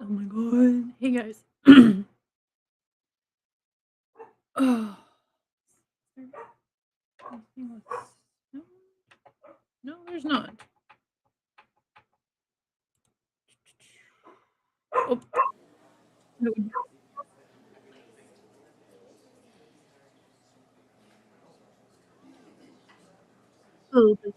Oh my god. Hey guys. Oh, is there anything with snow? No, there's not. Oh, that would a little bit.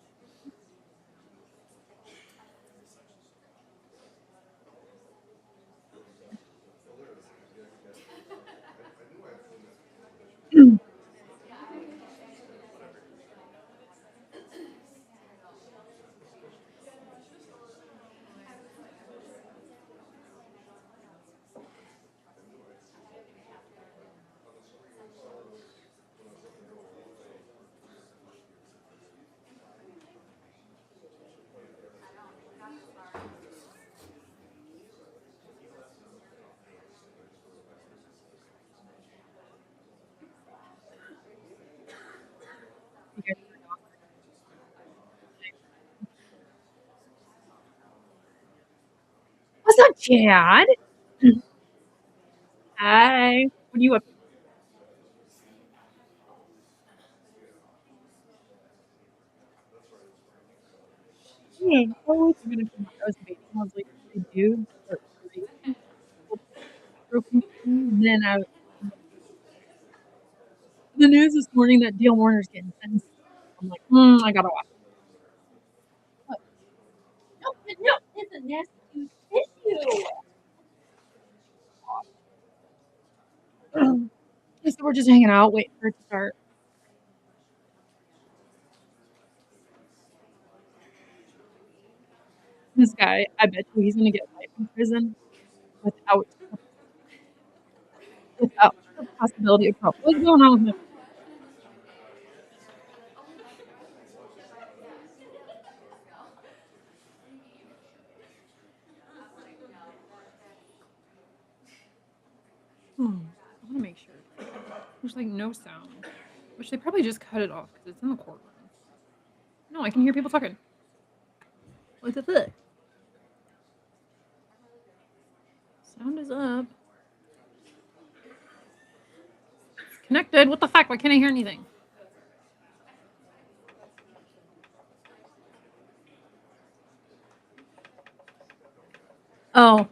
What's up, Chad? Hi. What are you up to? Oh, you're gonna come out. I was debating. I was like, should I do the Racing broken thing? Then I the news this morning that Dale Warner's getting sentenced. I'm like, I gotta watch it. No, no, it's a nasty tissue. So we're just hanging out, waiting for it to start. This guy, I bet you he's gonna get life in prison without without the possibility of parole. What's going on with him? I wanna make sure. There's, like, no sound, which they probably just cut it off because it's in the courtroom. No, I can hear people talking. What the fuck? Sound is up. It's connected. What the fuck? Why can't I hear anything? Oh,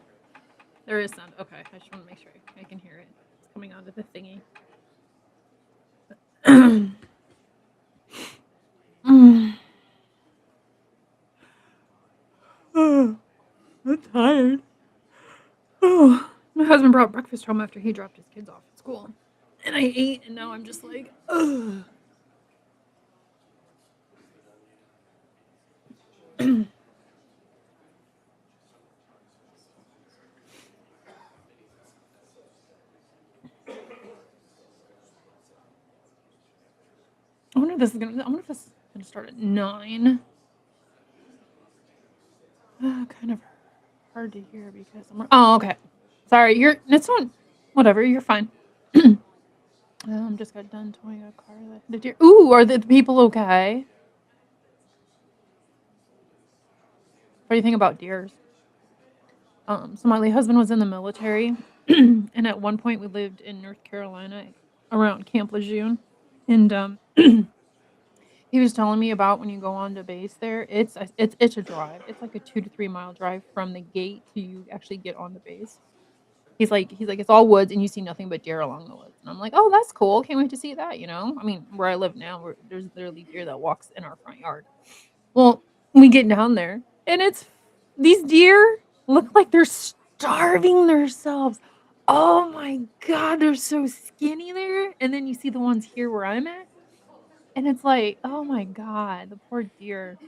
there is sound. Okay, I just wanna make sure I can hear it. It's coming onto the thingy. Mm. I'm tired. Oh, my husband brought breakfast home after he dropped his kids off at school, and I ate, and now I'm just like, ugh. I wonder if this is gonna start at 9. Kind of hard to hear because oh, okay. Sorry, it's on whatever, you're fine. Just got done towing a car that hit a deer. Ooh, are the people okay? What do you think about deers? So my late husband was in the military, and at one point we lived in North Carolina around Camp Lejeune, and he was telling me about when you go on to base there, it's a drive. It's like a 2 to 3 mile drive from the gate to you actually get on the base. He's like, "It's all woods and you see nothing but deer along the woods." And I'm like, "Oh, that's cool. Can't wait to see that," you know? I mean, where I live now, there's literally deer that walks in our front yard. Well, we get down there and it's these deer look like they're starving themselves. Oh my god, they're so skinny there, and then you see the ones here where I'm at, and it's like, "Oh my god, the poor deer."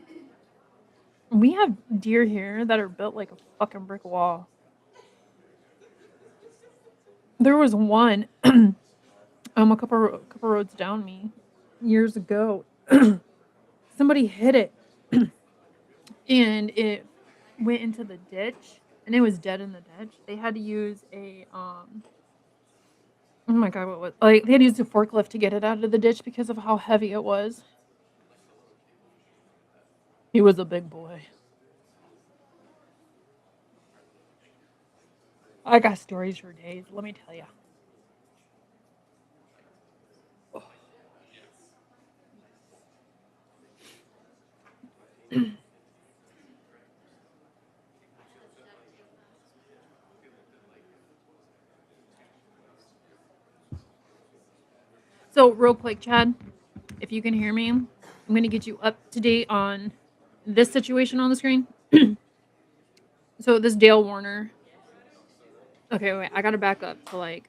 We have deer here that are built like a fucking brick wall. There was one, a couple roads down me years ago. Somebody hit it, and it went into the ditch, and it was dead in the ditch. They had to use oh my god, what was like, they had to use a forklift to get it out of the ditch because of how heavy it was. He was a big boy. I got stories for days, let me tell you. So, real quick, Chad, if you can hear me, I'm going to get you up to date on this situation on the screen. So, this Dale Warner. Okay, wait, I got to back up to like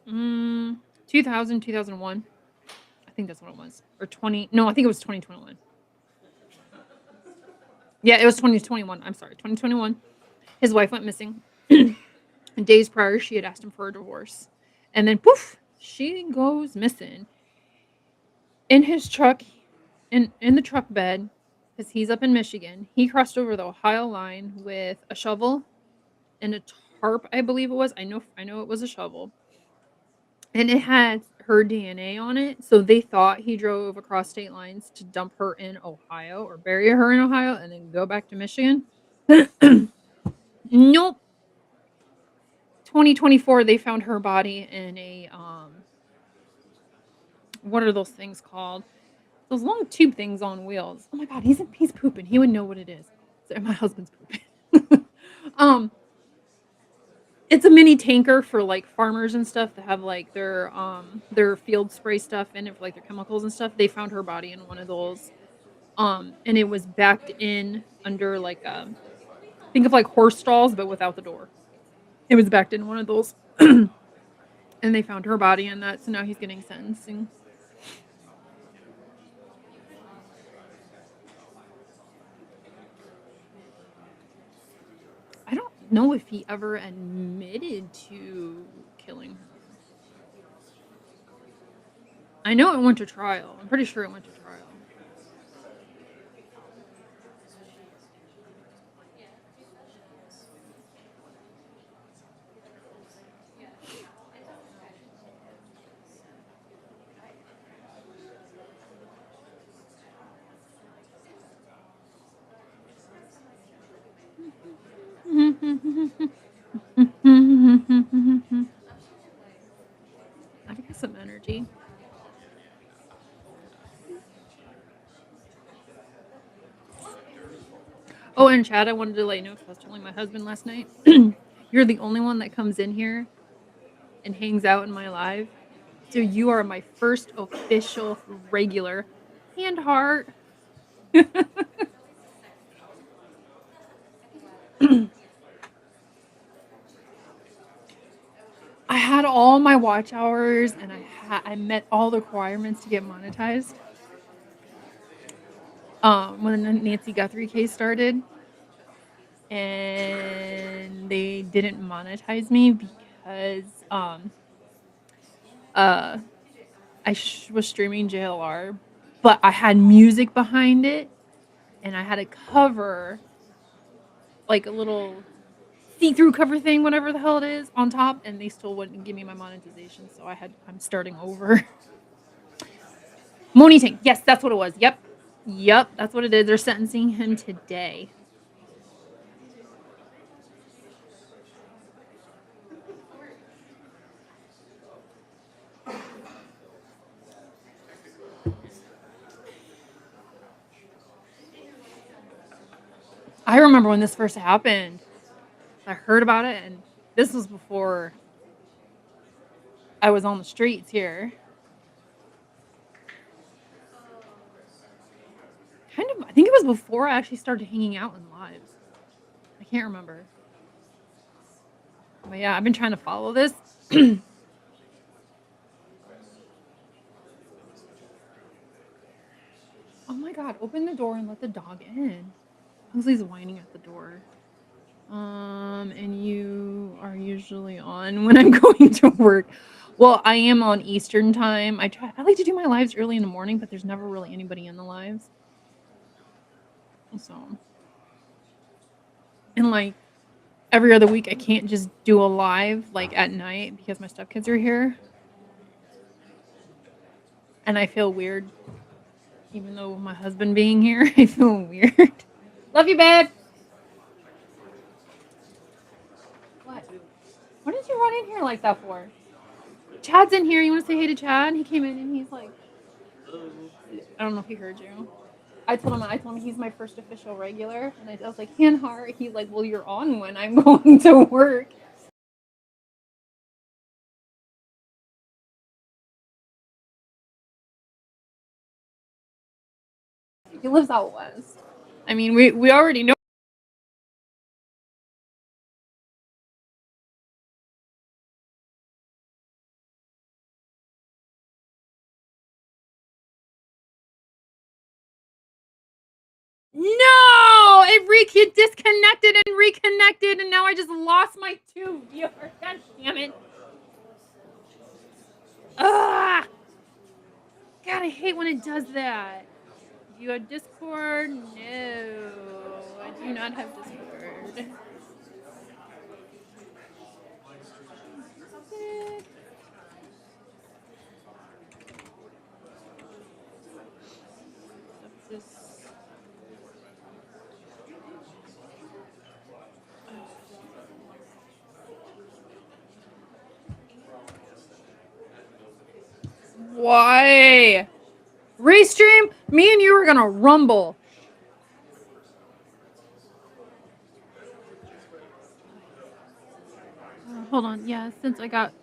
2000, 2001. I think that's what it was. Or 20. No, I think it was 2021. Yeah, it was 2021. I'm sorry, 2021. His wife went missing. Days prior, she had asked him for a divorce. And then, poof, she goes missing. In his truck, in the truck bed, because he's up in Michigan, he crossed over the Ohio line with a shovel and a tarp, I believe it was. I know it was a shovel. And it had her DNA on it, so they thought he drove across state lines to dump her in Ohio or bury her in Ohio and then go back to Michigan. Nope. 2024, they found her body in a what are those things called? Those long tube things on wheels. Oh my god, he's pooping. He would know what it is. So my husband's pooping. um, it's a mini tanker for like farmers and stuff that have like their field spray stuff in it for like their chemicals and stuff. They found her body in one of those. And it was backed in under like think of like horse stalls but without the door. It was backed in one of those. And they found her body in that, so now he's getting sentencing. I don't know if he ever admitted to killing her. I know it went to trial. I'm pretty sure it went to trial. I got some energy. Oh, and Chad, I wanted to let you know because I was telling my husband last night. You're the only one that comes in here and hangs out in my live. So you are my first official regular hand heart. I had all my watch hours and I met all the requirements to get monetized. When the Nancy Guthrie case started, and they didn't monetize me because uh was streaming JLR, but I had music behind it, and I had a cover, like a little see-through cover thing, whatever the hell it is, on top, and they still wouldn't give me my monetization. So I'm starting over. Money Tank, yes, that's what it was. Yep, that's what it is. They're sentencing him today. I remember when this first happened. I heard about it, and this was before I was on the streets here. Kind of, I think it was before I actually started hanging out in lives. I can't remember. But yeah, I've been trying to follow this. Oh my god, open the door and let the dog in. Huxley's whining at the door. And you are usually on when I'm going to work. Well, I am on Eastern time. I like to do my lives early in the morning, but there's never really anybody in the lives. So, and like every other week, I can't just do a live like at night because my stepkids are here. And I feel weird, even though my husband being here, I feel weird. Love you, babe. What? What did you run in here like that for? Chad's in here. You want to say hey to Chad? He came in and he's like, I don't know if he heard you. I told him he's my first official regular, and I was like, Hanhar. He's like, well, you're on when I'm going to work. He lives out west. I mean, we already know. No, it disconnected and reconnected, and now I just lost my two viewers. God damn it! Ah, God, I hate when it does that. Do you have Discord? No, I do not have Discord. This. Why? Restream? Me and you are gonna rumble. Hold on. Yeah, since I got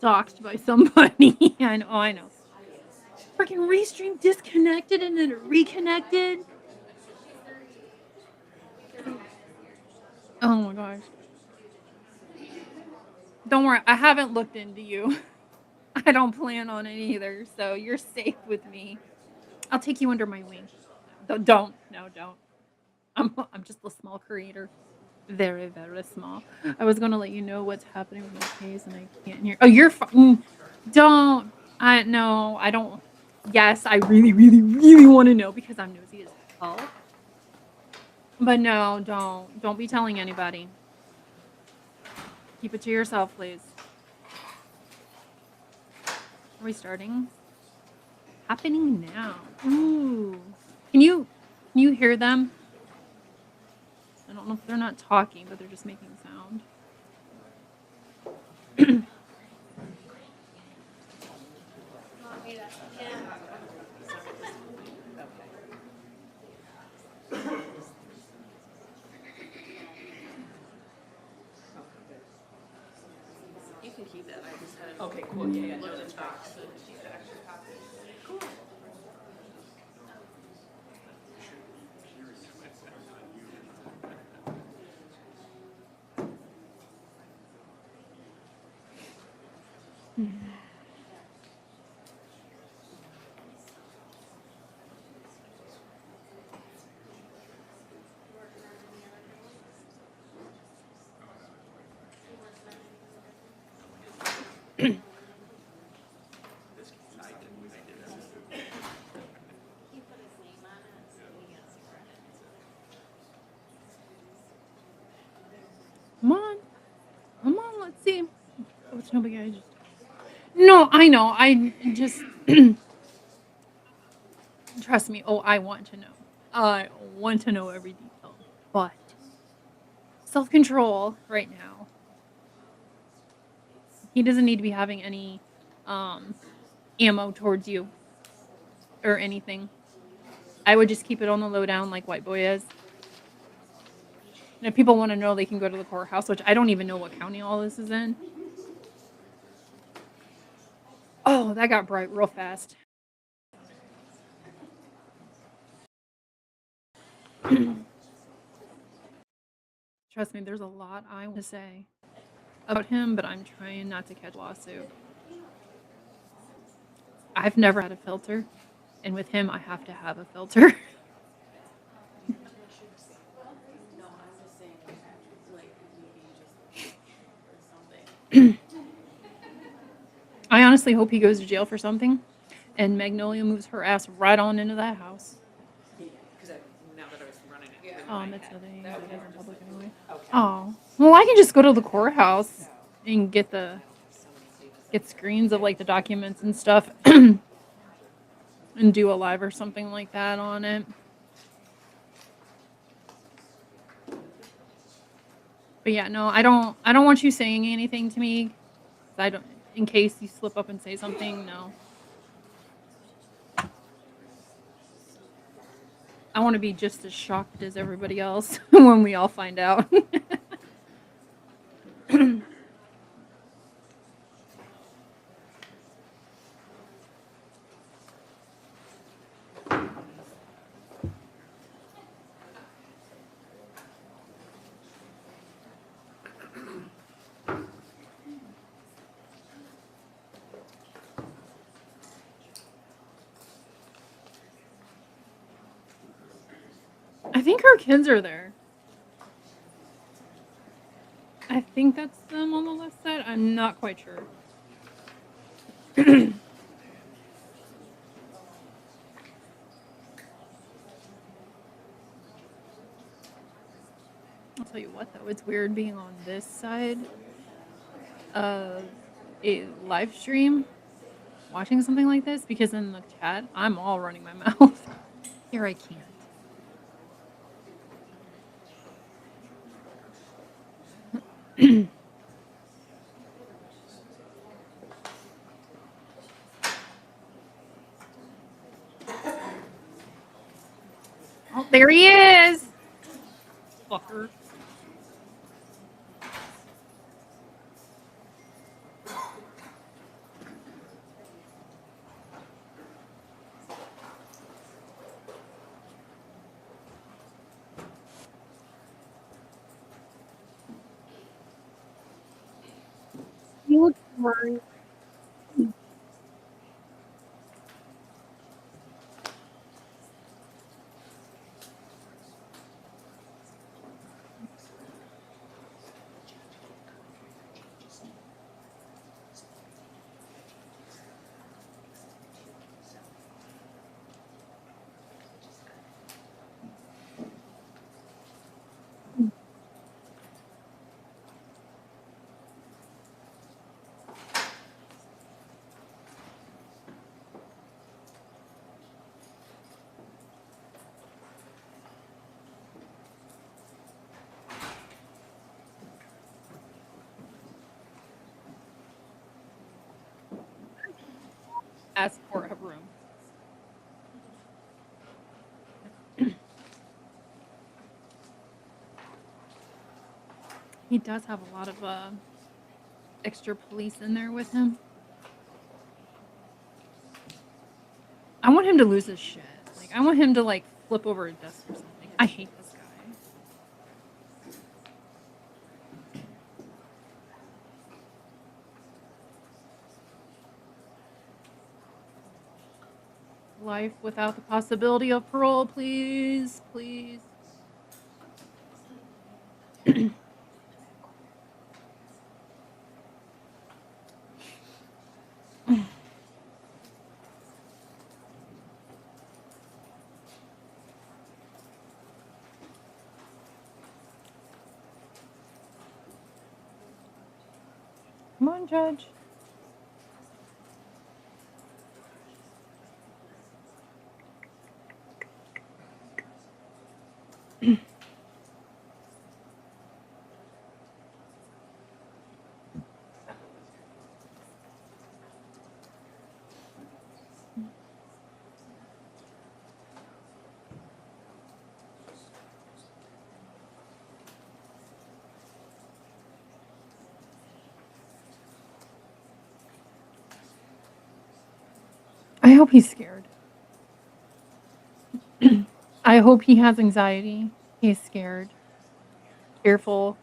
doxxed by somebody. I know. Freaking Restream disconnected and then it reconnected. Oh my gosh. Don't worry, I haven't looked into you. I don't plan on it either, so you're safe with me. I'll take you under my wing. Don't. No, don't. I'm just a small creator. Very, very small. I was gonna let you know what's happening with my case, and I can't hear. Oh, you're fine. Don't. No, I don't. Yes, I really, really, really want to know because I'm nosy as hell. But no, don't. Don't be telling anybody. Keep it to yourself, please. Are we starting? Happening now. Ooh. Can you hear them? I don't know if they're not talking, but they're just making sound. You can keep that. I just had it. Okay, cool. Yeah, no, that's fine. Cool. Come on. Come on, let's see. Oh, it's no big idea. No, I know. I just trust me. Oh, I want to know. I want to know every detail. But self-control right now. He doesn't need to be having any ammo towards you or anything. I would just keep it on the lowdown like White Boy is. And if people want to know, they can go to the courthouse, which I don't even know what county all this is in. Oh, that got bright real fast. Trust me, there's a lot I want to say about him, but I'm trying not to catch a lawsuit. I've never had a filter, and with him, I have to have a filter. I honestly hope he goes to jail for something, and Magnolia moves her ass right on into that house. Because now that I was running it. It's nothing. It isn't public anyway. Oh, well, I can just go to the courthouse and get screens of like the documents and stuff, and do a live or something like that on it. But yeah, no, I don't want you saying anything to me. 'Cause I don't in case you slip up and say something, no. I wanna be just as shocked as everybody else when we all find out. I think her kids are there. I think that's them on the left side, I'm not quite sure. I'll tell you what though, it's weird being on this side of a live stream watching something like this because in the chat, I'm all running my mouth. Here I can't. Oh, there he is! Fucker. You look fine. Ask for a room. He does have a lot of extra police in there with him. I want him to lose his shit. Like I want him to like flip over a desk or something. I hate this guy. Life without the possibility of parole, please, please. Come on, Judge. I hope he's scared. I hope he has anxiety. He's scared, fearful,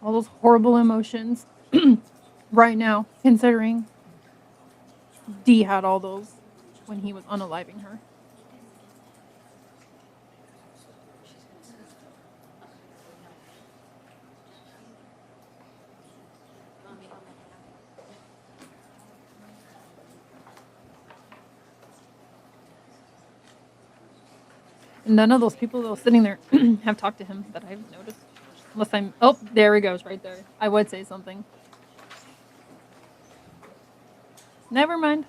all those horrible emotions right now, considering Dee had all those when he was unaliving her. And none of those people that were sitting there have talked to him that I've noticed. Unless I'm. Oh, there he goes, right there. I would say something. Never mind.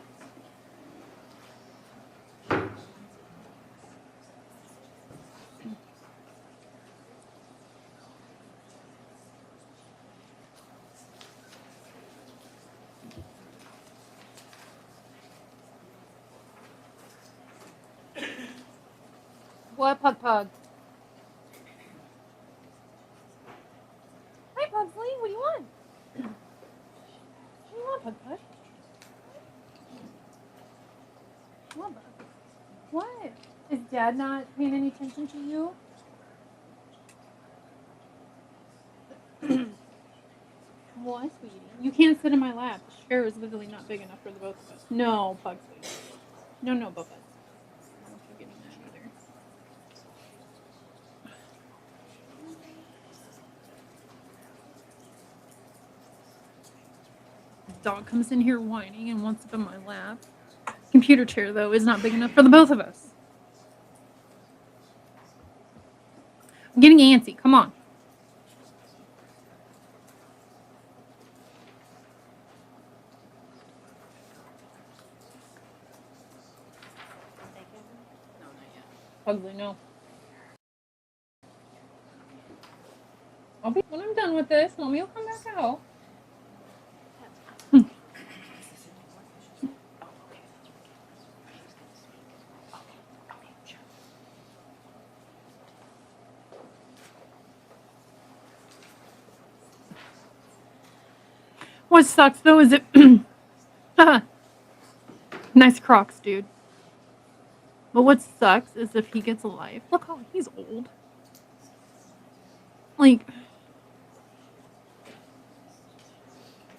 What, Pug Pug? Hi, Pugsley. What do you want? What do you want, Pug Pug? What, Bug? What? Is Dad not paying any attention to you? What, sweetie? You can't sit in my lap. The chair is literally not big enough for the both of us. No, Pugsley. No, Bubba. I don't want you getting that either. Dog comes in here whining and wants up in my lap. Computer chair, though, is not big enough for the both of us. I'm getting antsy. Come on. No, not yet. Ugly, no. When I'm done with this, Mommy will come back out. What sucks though is it nice Crocs, dude. But what sucks is if he gets a life. Look how he's old. Like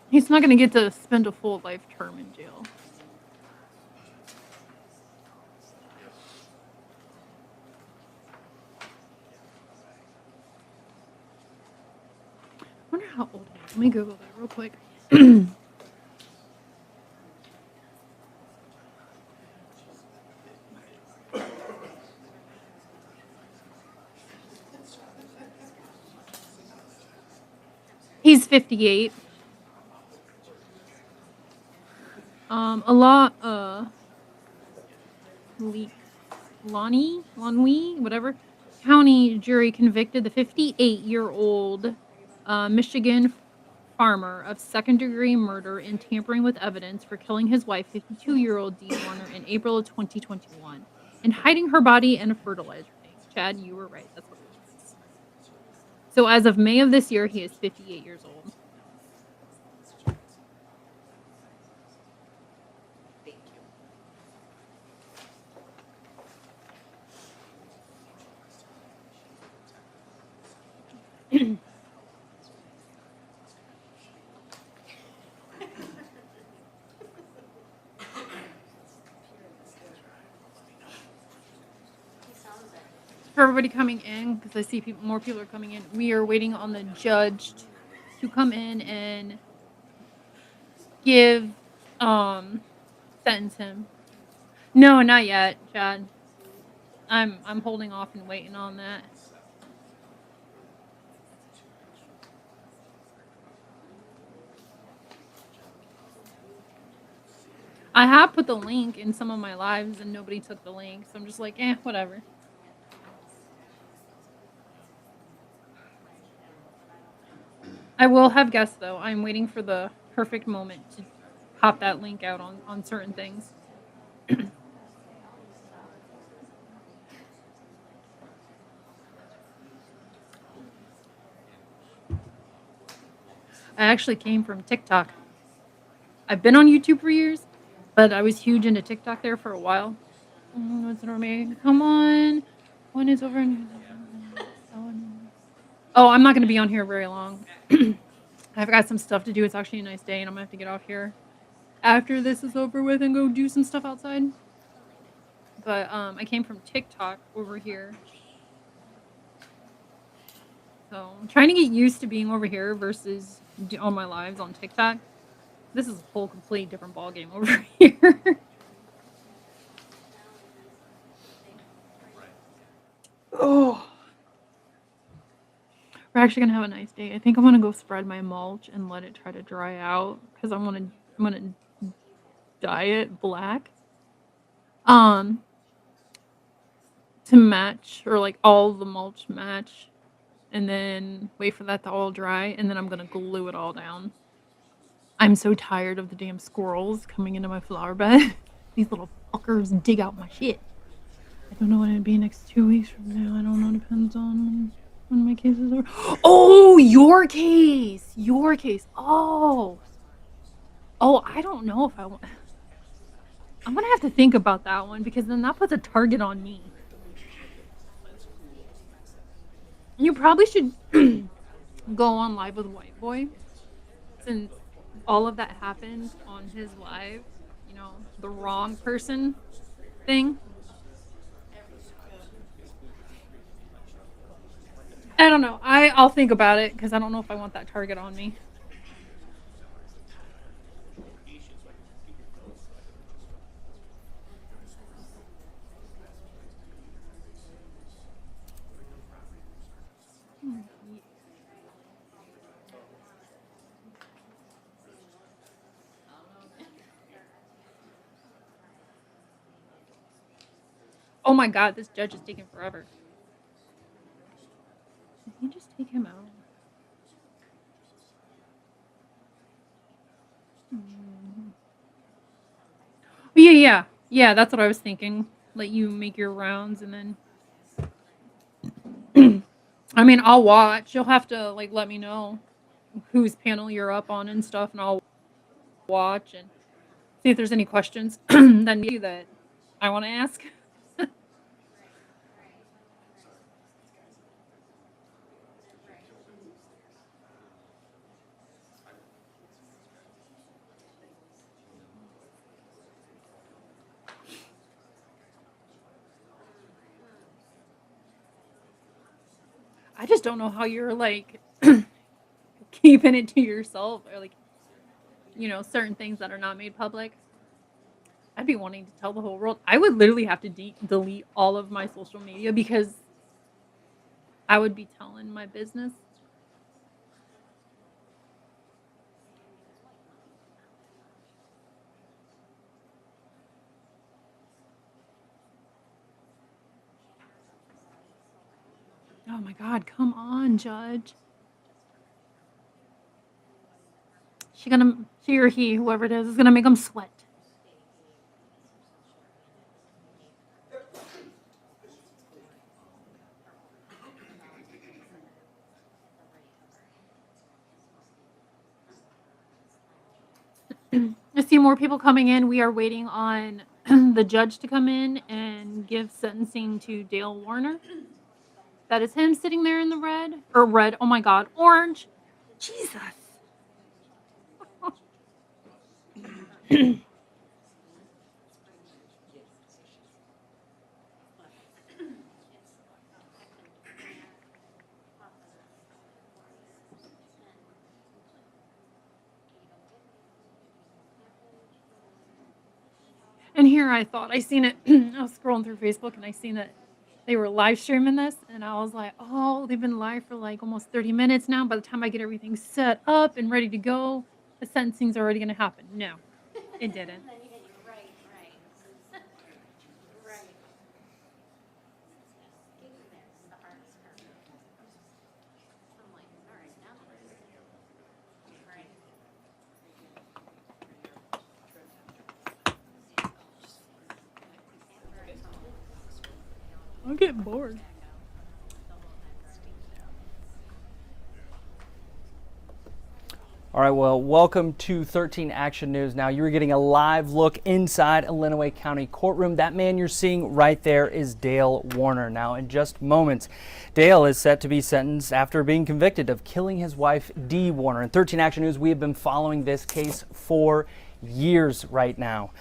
he's not gonna get to spend a full life term in jail. I wonder how old he is. Let me Google that real quick. He's 58. Lonnie, whatever, county jury convicted the 58-year-old Michigan farmer of second-degree murder and tampering with evidence for killing his wife, 52-year-old Dee Warner, in April of 2021 and hiding her body in a fertilizer tank. Chad, you were right. That's what it was. So as of May of this year, he is 58 years old. Thank you. For everybody coming in, because I see more people are coming in, we are waiting on the judge to come in and give sentence him. No, not yet, Chad. I'm holding off and waiting on that. I have put the link in some of my lives and nobody took the link, so I'm just like, whatever. I will have guests though. I'm waiting for the perfect moment to pop that link out on certain things. I actually came from TikTok. I've been on YouTube for years, but I was huge into TikTok there for a while. What's it remaining? Come on. One is over. Oh, I'm not going to be on here very long. I've got some stuff to do. It's actually a nice day, and I'm going to have to get off here after this is over with and go do some stuff outside. But I came from TikTok over here. So I'm trying to get used to being over here versus on my lives on TikTok. This is a whole complete different ballgame over here. Oh. We're actually gonna have a nice day. I think I'm gonna go spread my mulch and let it try to dry out because I'm gonna dye it black. To match, or like all the mulch match, and then wait for that to all dry, and then I'm gonna glue it all down. I'm so tired of the damn squirrels coming into my flower bed. These little fuckers dig out my shit. I don't know when it'd be next 2 weeks from now. I don't know. Depends on when my cases are. Oh, your case. Your case. Oh. Oh, I don't know if I want. I'm gonna have to think about that one because then that puts a target on me. You probably should go on live with White Boy since all of that happened on his live. You know, the wrong person thing. I don't know. I'll think about it because I don't know if I want that target on me. Oh my god, this judge is taking forever. Did he just take him out? Mm. Yeah. Yeah, that's what I was thinking. Let you make your rounds and then I mean, I'll watch. You'll have to like let me know whose panel you're up on and stuff and I'll watch and see if there's any questions that I want to ask. I just don't know how you're like keeping it to yourself or like, you know, certain things that are not made public. I'd be wanting to tell the whole world. I would literally have to delete all of my social media because I would be telling my business. Oh my god, come on, judge. She or he, whoever it is gonna make them sweat. I see more people coming in. We are waiting on the judge to come in and give sentencing to Dale Warner. That is him sitting there in the red. Or red. Oh my god. Orange. Jesus. And here I thought I seen it. I was scrolling through Facebook and I seen that they were live streaming this, and I was like, oh, they've been live for like almost 30 minutes now. By the time I get everything set up and ready to go, the sentencing's already going to happen. No, it didn't. I'm getting bored. All right, well, welcome to 13 Action News. Now, you're getting a live look inside a Lenawee County courtroom. That man you're seeing right there is Dale Warner. Now, in just moments, Dale is set to be sentenced after being convicted of killing his wife, Dee Warner. In 13 Action News, we have been following this case for years right now.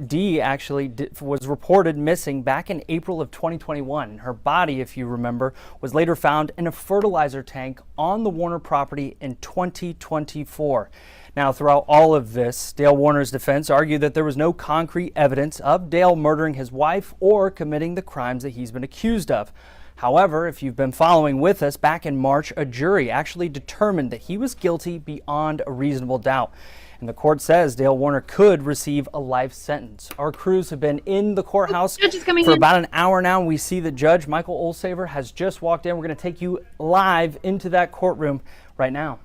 Dee actually was reported missing back in April of 2021. Her body, if you remember, was later found in a fertilizer tank on the Warner property in 2024. Now, throughout all of this, Dale Warner's defense argued that there was no concrete evidence of Dale murdering his wife or committing the crimes that he's been accused of. However, if you've been following with us, back in March, a jury actually determined that he was guilty beyond a reasonable doubt. And the court says Dale Warner could receive a life sentence. Our crews have been in the courthouse for about an hour now, and we see that Judge Michael Olsaver has just walked in. We're going to take you live into that courtroom right now.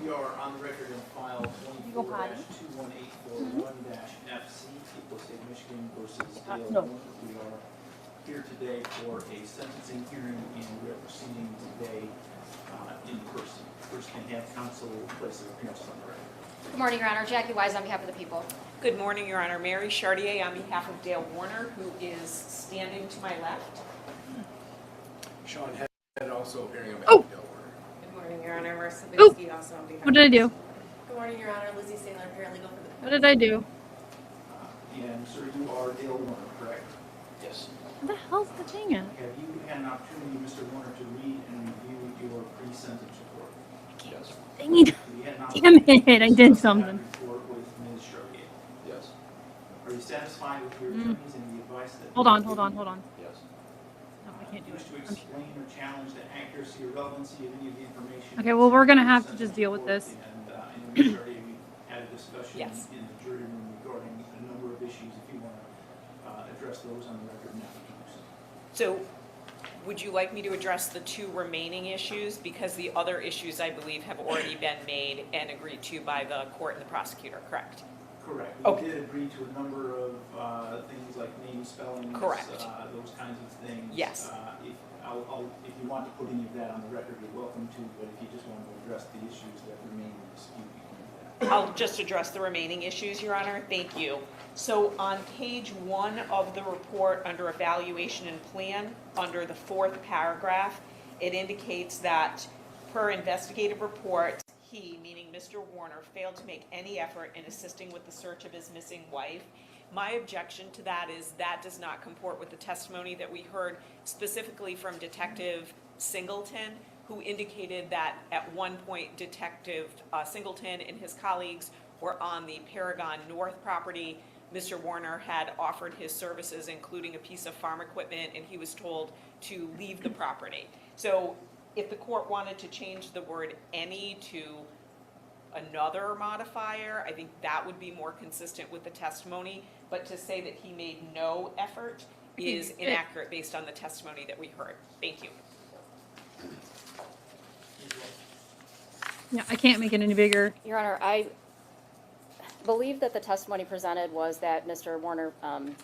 We are on the record in file 24-218. Dale No. Warner. We are here today for a sentencing hearing, and we are proceeding today in person. First, can I have counsel place their appearance on the record? Good morning, Your Honor. Jackie Wise on behalf of the people. Good morning, Your Honor. Mary Chartier on behalf of Dale Warner, who is standing to my left. Sean Head also appearing on Oh. behalf of Dale Warner. Good morning, Your Honor. Marissa Oh. Binsky also on behalf. What did I do? Good morning, Your Honor. Lizzie Saylor, paralegal for the What did I do? And sir, you are Dale Warner, correct? Yes. What the hell's the thing at? Have you had an opportunity, Mr. Warner, to read and review your pre-sentence report? Yes. Dang it. Have you had an Damn opportunity it, I to did discuss that something. report with Ms. Chartier? Yes. Are you satisfied with your attorneys and the advice that? Hold they on, have hold given on, you? hold on. Yes. No, I can't do Wish it. to I'm explain or challenge the accuracy or relevancy of any of the information? Okay, well, we're gonna have to contained in just the deal with report, this. And I know Ms. Chartier, we had a discussion Yes. in the jury room regarding a number of issues. If you want to address those on the record now, please. So, would you like me to address the two remaining issues? Because the other issues, I believe, have already been made and agreed to by the court and the prosecutor, correct? Correct. Okay. We did agree to a number of things like name spelling. Correct. Those kinds of things. Yes. If you want to put any of that on the record, you're welcome to, but if you just want to address the issues that remain in dispute, you can do that. I'll just address the remaining issues, Your Honor. Thank you. So on page 1 of the report, under evaluation and plan, under the 4th paragraph, it indicates that per investigative report, he, meaning Mr. Warner, failed to make any effort in assisting with the search of his missing wife. My objection to that is that does not comport with the testimony that we heard specifically from Detective Singleton, who indicated that at one point Detective Singleton and his colleagues were on the Paragon North property. Mr. Warner had offered his services, including a piece of farm equipment, and he was told to leave the property. So if the court wanted to change the word any to another modifier, I think that would be more consistent with the testimony. But to say that he made no effort is inaccurate based on the testimony that we heard. Thank you. Yeah, I can't make it any bigger. Your Honor, I believe that the testimony presented was that Mr. Warner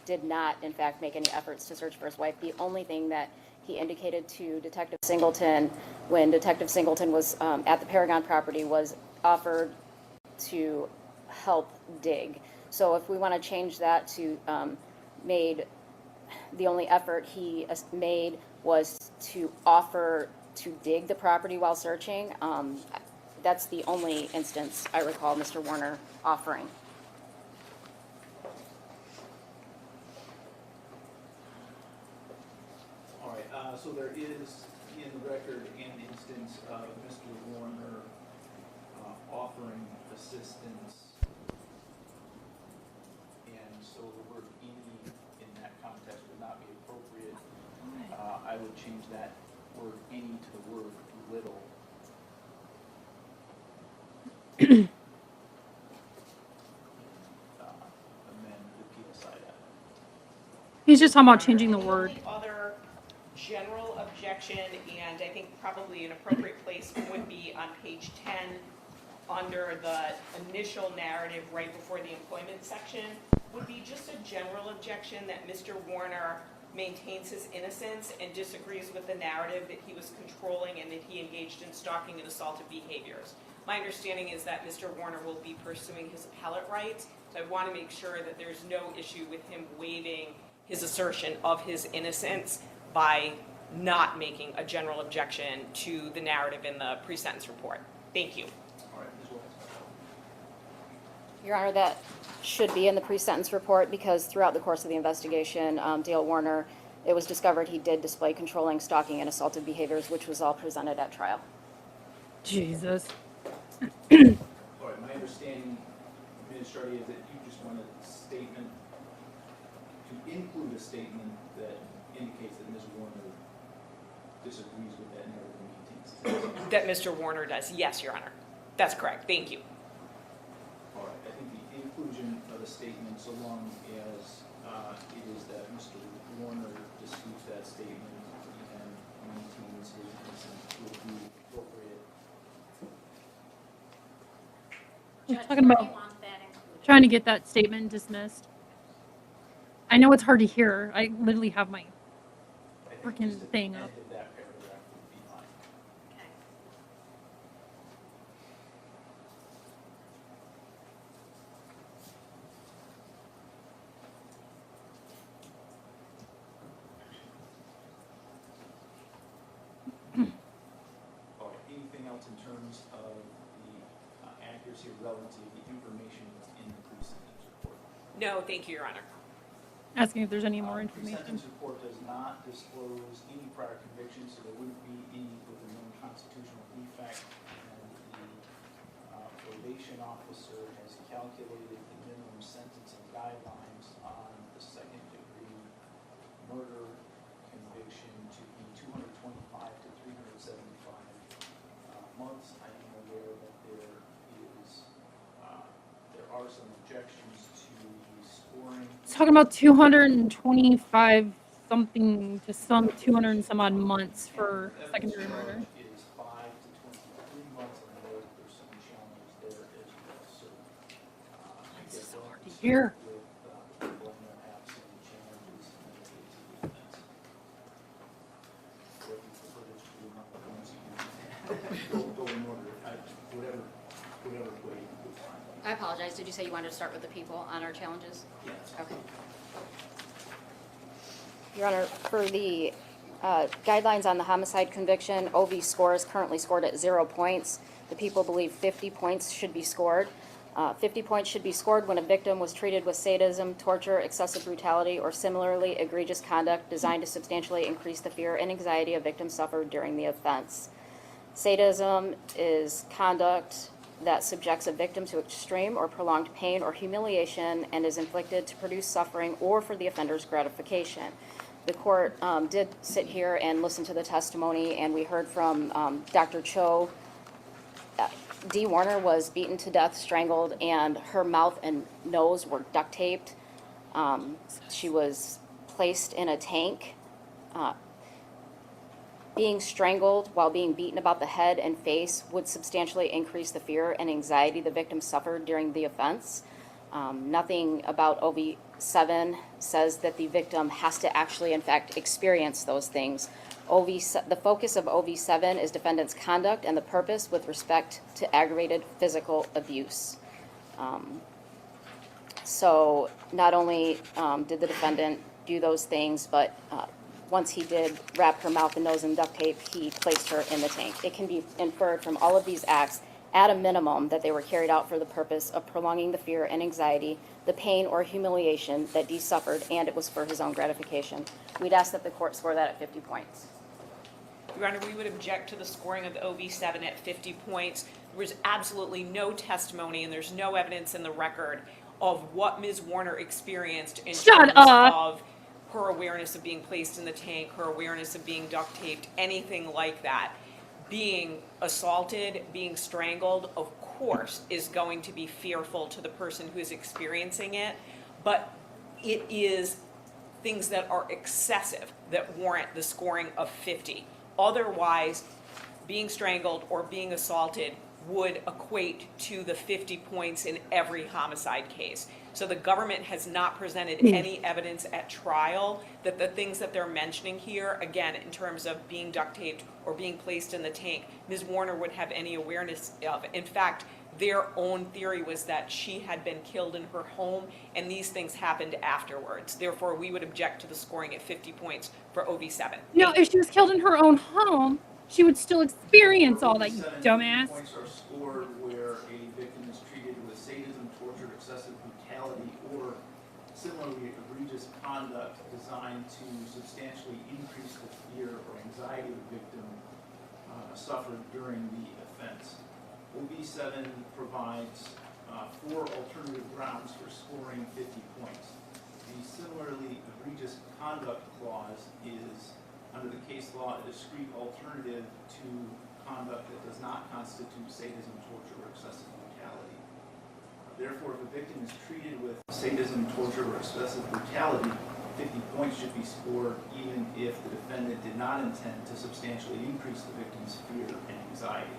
did not, in fact, make any efforts to search for his wife. The only thing that he indicated to Detective Singleton when Detective Singleton was at the Paragon property was offered to help dig. So if we want to change that to the only effort he made was to offer to dig the property while searching, that's the only instance I recall Mr. Warner offering. All right, so there is in the record an instance of Mr. Warner offering assistance. And so the word any in that context would not be appropriate. I would change that word any to the word little. Amend the PSI act. He's just talking about changing the word. only other general objection, and I think probably an appropriate place would be on page 10, under the initial narrative right before the employment section, would be just a general objection that Mr. Warner maintains his innocence and disagrees with the narrative that he was controlling and that he engaged in stalking and assaultive behaviors. My understanding is that Mr. Warner will be pursuing his appellate rights, so I want to make sure that there's no issue with him waiving his assertion of his innocence by not making a general objection to the narrative in the pre-sentence report. Thank you. All right, Ms. Wise. Your Honor, that should be in the pre-sentence report because throughout the course of the investigation, Dale Warner, it was discovered he did display controlling, stalking, and assaultive behaviors, which was all presented at trial. Jesus. All right, my understanding, Ms. Chartier, is that you just want a statement, to include a statement that indicates that Ms. Warner disagrees with that narrative and maintains. That Mr. Warner does. Yes, Your Honor. That's correct. Thank you. All right, I think the inclusion of a statement, so long as it is that Mr. Warner disputes that statement and maintains his innocence, will be appropriate. We're talking about trying to get that statement dismissed. I know it's hard to hear. I literally have my I think Freaking just at the thing end up. of that paragraph would be fine. Anything else in terms of the accuracy or relevancy of the information that's in the pre-sentence report? No, thank you, Your Honor. asking if there's any more The information. pre-sentence report does not disclose any prior convictions, so there wouldn't be any with a known constitutional defect. And the probation officer has calculated the minimum sentence and guidelines on the second-degree murder conviction to be 225 to 375 months. I am aware that there are some objections to the scoring. It's talking about 225 something to some 200 and some odd months for secondary murder. Is 5 to 23 months, and I know that there's some challenges there as well, so. This is so hard to hear. With people that have some challenges in the case of the offense. Or if you prefer to do them up at once, you can go in order, whatever way you would find. I apologize. Did you say you wanted to start with the people on our challenges? Yes. Okay. Your Honor, for the guidelines on the homicide conviction, OV score is currently scored at 0 points. The people believe 50 points should be scored. 50 points should be scored when a victim was treated with sadism, torture, excessive brutality, or similarly egregious conduct designed to substantially increase the fear and anxiety a victim suffered during the offense. Sadism is conduct that subjects a victim to extreme or prolonged pain or humiliation and is inflicted to produce suffering or for the offender's gratification. The court did sit here and listen to the testimony, and we heard from Dr. Cho. Dee Warner was beaten to death, strangled, and her mouth and nose were duct taped. She was placed in a tank. Being strangled while being beaten about the head and face would substantially increase the fear and anxiety the victim suffered during the offense. Nothing about OV7 says that the victim has to actually, in fact, experience those things. The focus of OV7 is defendant's conduct and the purpose with respect to aggravated physical abuse. So not only did the defendant do those things, but once he did wrap her mouth and nose in duct tape, he placed her in the tank. It can be inferred from all of these acts, at a minimum, that they were carried out for the purpose of prolonging the fear and anxiety, the pain or humiliation that Dee suffered, and it was for his own gratification. We'd ask that the court score that at 50 points. Your Honor, we would object to the scoring of the OV7 at 50 points. There was absolutely no testimony, and there's no evidence in the record of what Ms. Warner experienced in Shut terms up. of her awareness of being placed in the tank, her awareness of being duct taped, anything like that. Being assaulted, being strangled, of course, is going to be fearful to the person who is experiencing it, but it is things that are excessive that warrant the scoring of 50. Otherwise, being strangled or being assaulted would equate to the 50 points in every homicide case. So the government has not presented any evidence at trial that the things that they're mentioning here, again, in terms of being duct taped or being placed in the tank, Ms. Warner would have any awareness of. In fact, their own theory was that she had been killed in her home and these things happened afterwards. Therefore, we would object to the scoring at 50 points for OV7. No, if she was killed in her own home, she would still experience all that, you 7 dumbass. points are scored where a victim is treated with sadism, torture, excessive brutality, or similarly egregious conduct designed to substantially increase the fear or anxiety the victim suffered during the offense. OV7 provides 4 alternative grounds for scoring 50 points. The similarly egregious conduct clause is, under the case law, a discrete alternative to conduct that does not constitute sadism, torture, or excessive brutality. Therefore, if a victim is treated with sadism, torture, or excessive brutality, 50 points should be scored even if the defendant did not intend to substantially increase the victim's fear and anxiety.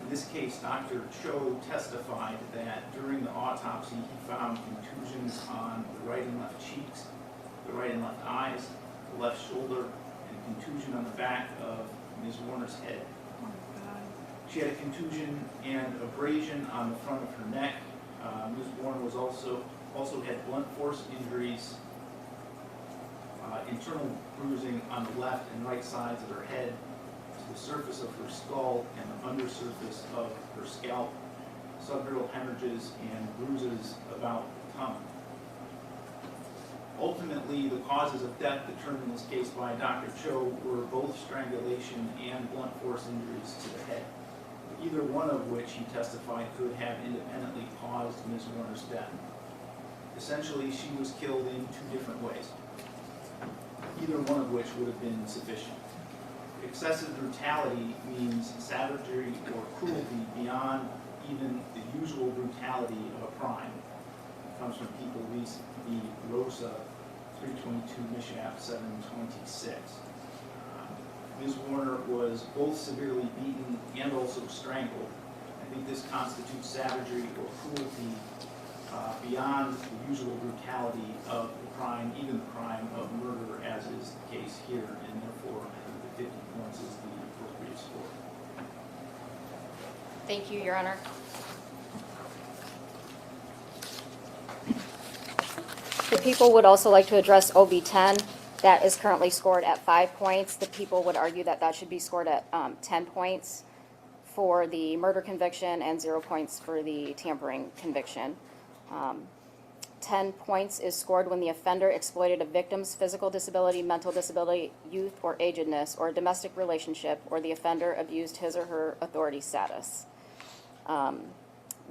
In this case, Dr. Cho testified that during the autopsy he found contusions on the right and left cheeks, the right and left eyes, the left shoulder, and contusion on the back of Ms. Warner's head. She had a contusion and abrasion on the front of her neck. Ms. Warner was also had blunt force injuries, internal bruising on the left and right sides of her head, to the surface of her skull and the undersurface of her scalp, subdural hemorrhages and bruises about the tongue. Ultimately, the causes of death determined in this case by Dr. Cho were both strangulation and blunt force injuries to the head, either one of which he testified could have independently caused Ms. Warner's death. Essentially, she was killed in two different ways, either one of which would have been sufficient. Excessive brutality means savagery or cruelty beyond even the usual brutality of a crime. It comes from People v. Rosa, 322 Mishap 726. Ms. Warner was both severely beaten and also strangled. I think this constitutes savagery or cruelty beyond the usual brutality of the crime, even the crime of murder, as is the case here, and therefore I think the 50 points is the appropriate score. Thank you, Your Honor. The people would also like to address OB 10. That is currently scored at 5 points. The people would argue that that should be scored at 10 points for the murder conviction and 0 points for the tampering conviction. 10 points is scored when the offender exploited a victim's physical disability, mental disability, youth or agedness, or a domestic relationship, or the offender abused his or her authority status.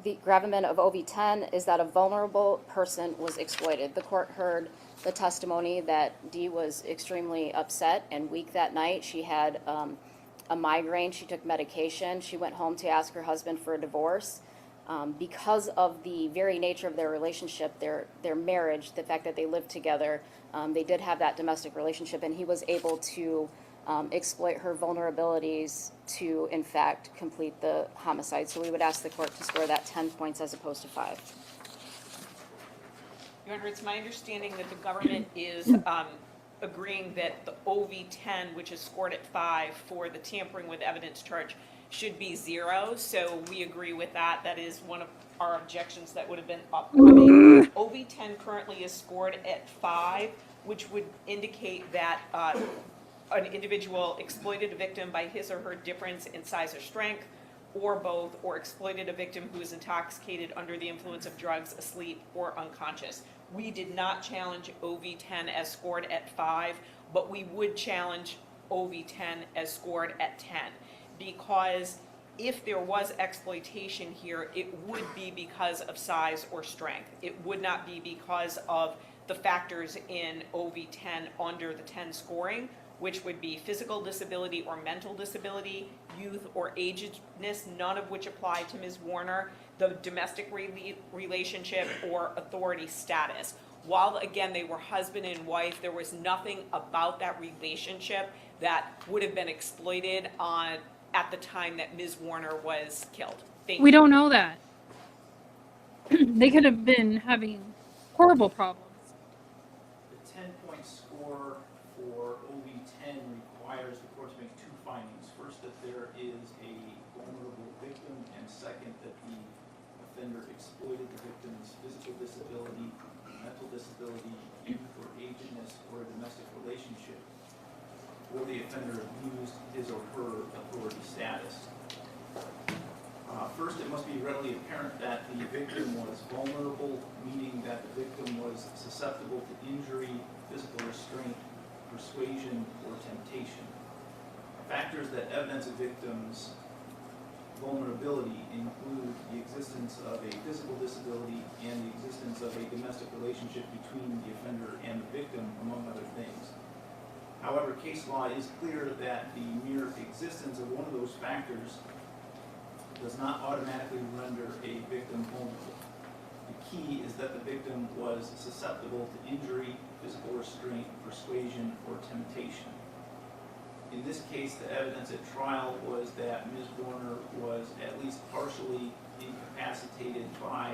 The gravamen of OB 10 is that a vulnerable person was exploited. The court heard the testimony that Dee was extremely upset and weak that night. She had a migraine. She took medication. She went home to ask her husband for a divorce. Because of the very nature of their relationship, their marriage, the fact that they lived together, they did have that domestic relationship, and he was able to exploit her vulnerabilities to, in fact, complete the homicide. So we would ask the court to score that 10 points as opposed to 5. Your Honor, it's my understanding that the government is agreeing that the OV10, which is scored at 5 for the tampering with evidence charge, should be 0. So we agree with that. That is one of our objections that would have been upcoming. OV10 currently is scored at 5, which would indicate that an individual exploited a victim by his or her difference in size or strength, or both, or exploited a victim who is intoxicated, under the influence of drugs, asleep, or unconscious. We did not challenge OV10 as scored at 5, but we would challenge OV10 as scored at 10, because if there was exploitation here, it would be because of size or strength. It would not be because of the factors in OV10 under the 10 scoring, which would be physical disability or mental disability, youth or agedness, none of which apply to Ms. Warner, the domestic relationship, or authority status. While, again, they were husband and wife, there was nothing about that relationship that would have been exploited at the time that Ms. Warner was killed. Thank you. We don't know that. They could have been having horrible problems. The 10-point score for OV10 requires the court to make 2 findings. First, that there is a vulnerable victim, and second, that the offender exploited the victim's physical disability, mental disability, youth or agedness, or a domestic relationship, or the offender abused his or her authority status. First, it must be readily apparent that the victim was vulnerable, meaning that the victim was susceptible to injury, physical restraint, persuasion, or temptation. Factors that evidence a victim's vulnerability include the existence of a physical disability and the existence of a domestic relationship between the offender and the victim, among other things. However, case law is clear that the mere existence of one of those factors does not automatically render a victim vulnerable. The key is that the victim was susceptible to injury, physical restraint, persuasion, or temptation. In this case, the evidence at trial was that Ms. Warner was at least partially incapacitated by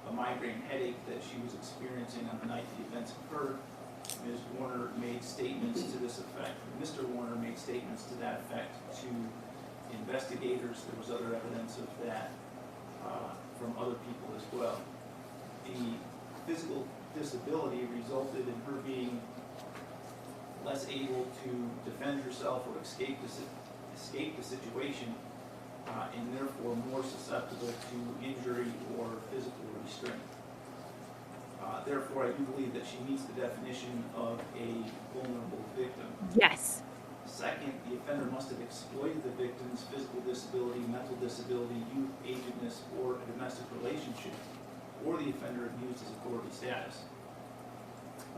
a migraine headache that she was experiencing on the night the events occurred, Ms. Warner made statements to this effect. Mr. Warner made statements to that effect to investigators. There was other evidence of that from other people as well. The physical disability resulted in her being less able to defend herself or escape the situation, and therefore more susceptible to injury or physical restraint. Therefore, I do believe that she meets the definition of a vulnerable victim. Yes. Second, the offender must have exploited the victim's physical disability, mental disability, youth, agedness, or a domestic relationship, or the offender abused his authority status.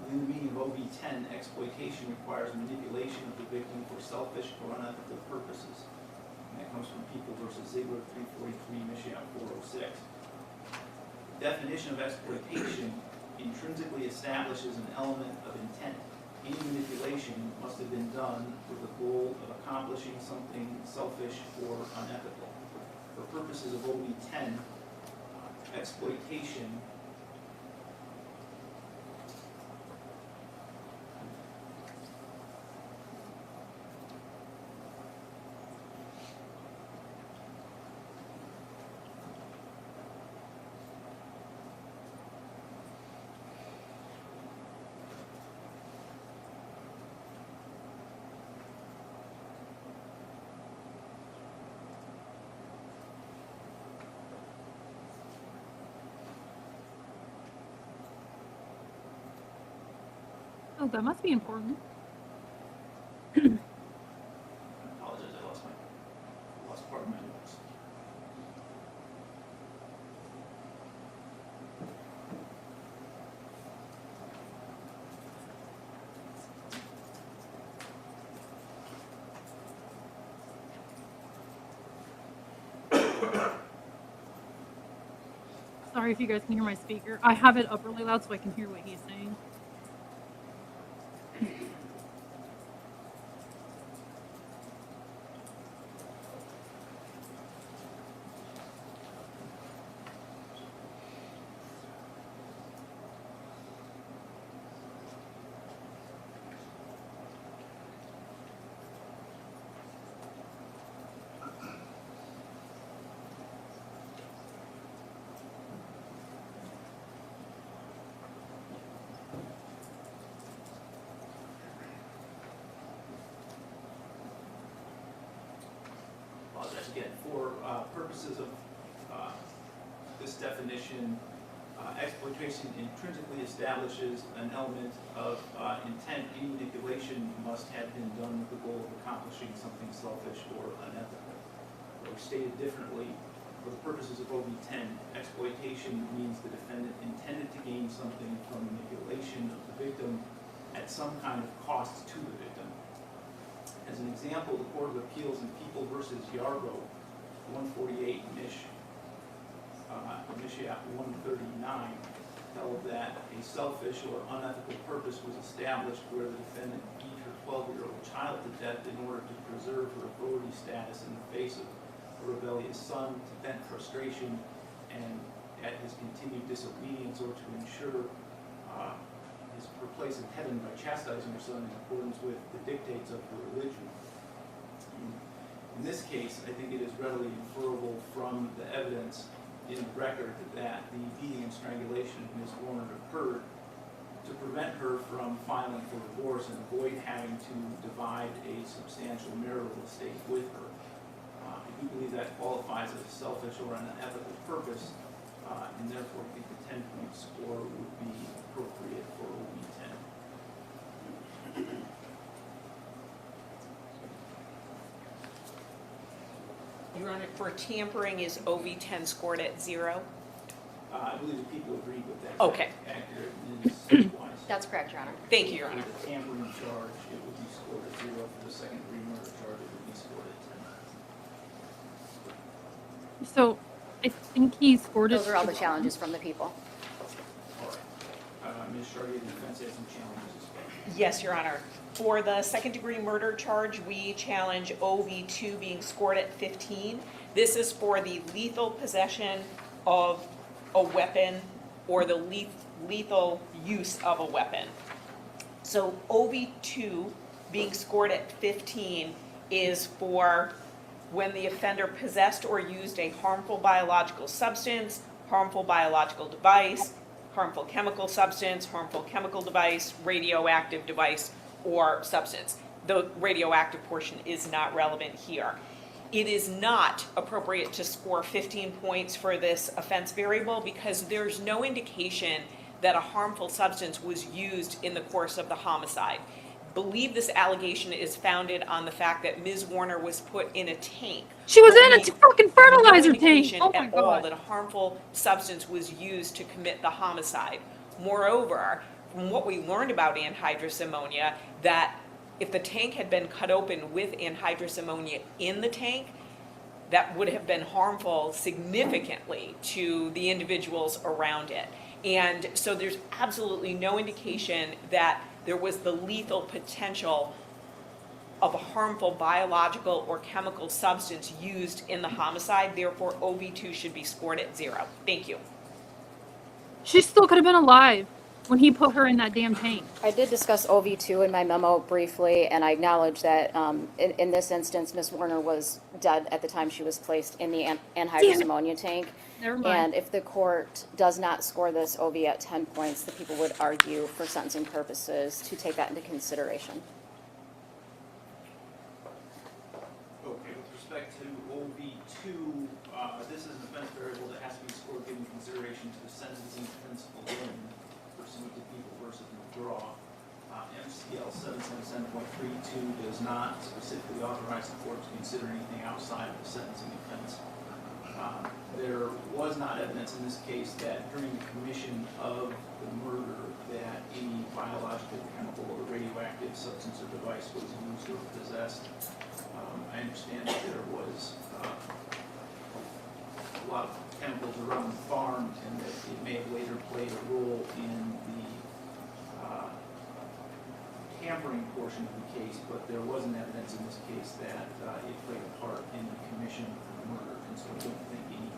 Within the meaning of OB 10, exploitation requires manipulation of the victim for selfish or unethical purposes. And that comes from People v. Ziegler, 343, Michigan 406. The definition of exploitation intrinsically establishes an element of intent. Any manipulation must have been done with the goal of accomplishing something selfish or unethical. For purposes of OB 10, exploitation Oh, that must be important. I apologize, I lost part of my notes. Sorry if you guys can hear my speaker. I have it up really loud so I can hear what he's saying. Apologize again. For purposes of this definition, exploitation intrinsically establishes an element of intent. Any manipulation must have been done with the goal of accomplishing something selfish or unethical. Or stated differently, for the purposes of OB 10, exploitation means the defendant intended to gain something from manipulation of the victim at some kind of cost to the victim. As an example, the Court of Appeals in People v. Yargo, 148 Michiat 139, held that a selfish or unethical purpose was established where the defendant beat her 12-year-old child to death in order to preserve her authority status in the face of a rebellious son, to vent frustration and at his continued disobedience, or to ensure her place in heaven by chastising her son in accordance with the dictates of her religion. In this case, I think it is readily inferable from the evidence in the record that the beating and strangulation of Ms. Warner occurred to prevent her from filing for divorce and avoid having to divide a substantial marital estate with her. I do believe that qualifies as a selfish or an unethical purpose, and therefore I think the 10-point score would be appropriate for OB 10. Your Honor, for tampering, is OV 10 scored at 0? I believe the people agreed with that. Okay. Accurate is wise. That's correct, Your Honor. Thank you, Your Honor. For the tampering charge, it would be scored at 0. For the second-degree murder charge, it would be scored at 10. So I think he scored it. Those are all the challenges from the people. All right. Ms. Chartier, the defense has some challenges as well. Yes, Your Honor. For the second-degree murder charge, we challenge OV2 being scored at 15. This is for the lethal possession of a weapon or the lethal use of a weapon. So OV2 being scored at 15 is for when the offender possessed or used a harmful biological substance, harmful biological device, harmful chemical substance, harmful chemical device, radioactive device, or substance. The radioactive portion is not relevant here. It is not appropriate to score 15 points for this offense variable because there's no indication that a harmful substance was used in the course of the homicide. Believe this allegation is founded on the fact that Ms. Warner was put in a tank. She was But in a we fucking have no fertilizer tank. indication Oh my at all God. that a harmful substance was used to commit the homicide. Moreover, from what we learned about anhydrous ammonia, that if the tank had been cut open with anhydrous ammonia in the tank, that would have been harmful significantly to the individuals around it. And so there's absolutely no indication that there was the lethal potential of a harmful biological or chemical substance used in the homicide. Therefore, OV2 should be scored at 0. Thank you. She still could have been alive when he put her in that damn tank. I did discuss OV2 in my memo briefly, and I acknowledge that in this instance, Ms. Warner was dead at the time she was placed in the anhydrous ammonia tank. Never And mind. if the court does not score this OV at 10 points, the people would argue for sentencing purposes to take that into consideration. Okay, with respect to OV2, this is an offense variable that has to be scored giving consideration to the sentencing principle in pursuant to People versus McGraw. MCL 777.32 does not specifically authorize the court to consider anything outside of the sentencing offense. There was not evidence in this case that during the commission of the murder that any biological, chemical, or radioactive substance or device was used or possessed. I understand that there was a lot of chemicals around the farm and that it may have later played a role in the tampering portion of the case, but there wasn't evidence in this case that it played a part in the commission of the murder, and so I don't think any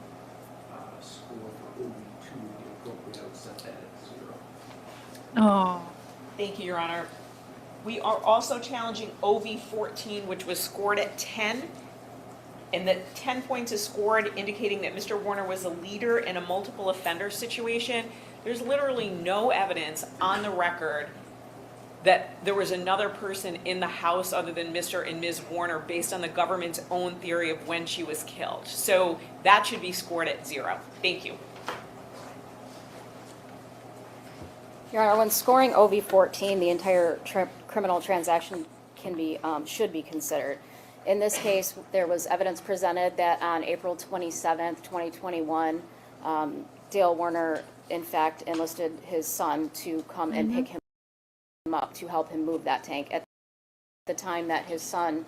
score for OV2 would be appropriate. I would set that at 0. Oh. Thank you, Your Honor. We are also challenging OV14, which was scored at 10, and that 10 points is scored, indicating that Mr. Warner was a leader in a multiple offender situation. There's literally no evidence on the record that there was another person in the house other than Mr. and Ms. Warner based on the government's own theory of when she was killed. So that should be scored at 0. Thank you. Your Honor, when scoring OV14, the entire criminal transaction can be, should be considered. In this case, there was evidence presented that on April 27th, 2021, Dale Warner, in fact, enlisted his son to come and pick him up to help him move that tank. At the time that his son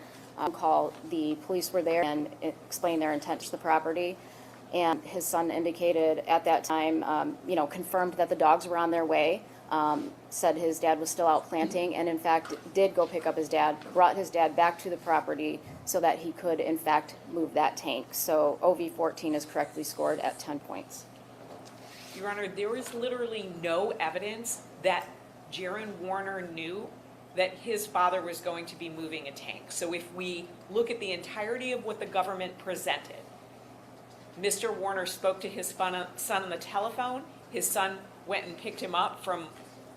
called, the police were there and explained their intent to the property. And his son indicated at that time, confirmed that the dogs were on their way, said his dad was still out planting, and in fact did go pick up his dad, brought his dad back to the property so that he could in fact move that tank. So OV14 is correctly scored at 10 points. Your Honor, there is literally no evidence that Jaron Warner knew that his father was going to be moving a tank. So if we look at the entirety of what the government presented, Mr. Warner spoke to his son on the telephone. His son went and picked him up from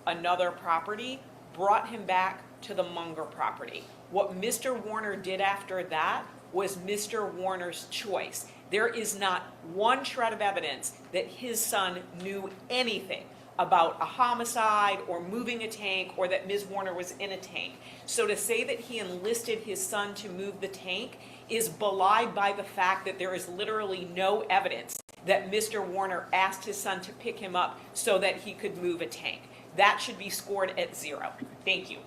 another property, brought him back to the Munger property. What Mr. Warner did after that was Mr. Warner's choice. There is not one shred of evidence that his son knew anything about a homicide or moving a tank or that Ms. Warner was in a tank. So to say that he enlisted his son to move the tank is belied by the fact that there is literally no evidence that Mr. Warner asked his son to pick him up so that he could move a tank. That should be scored at 0. Thank you.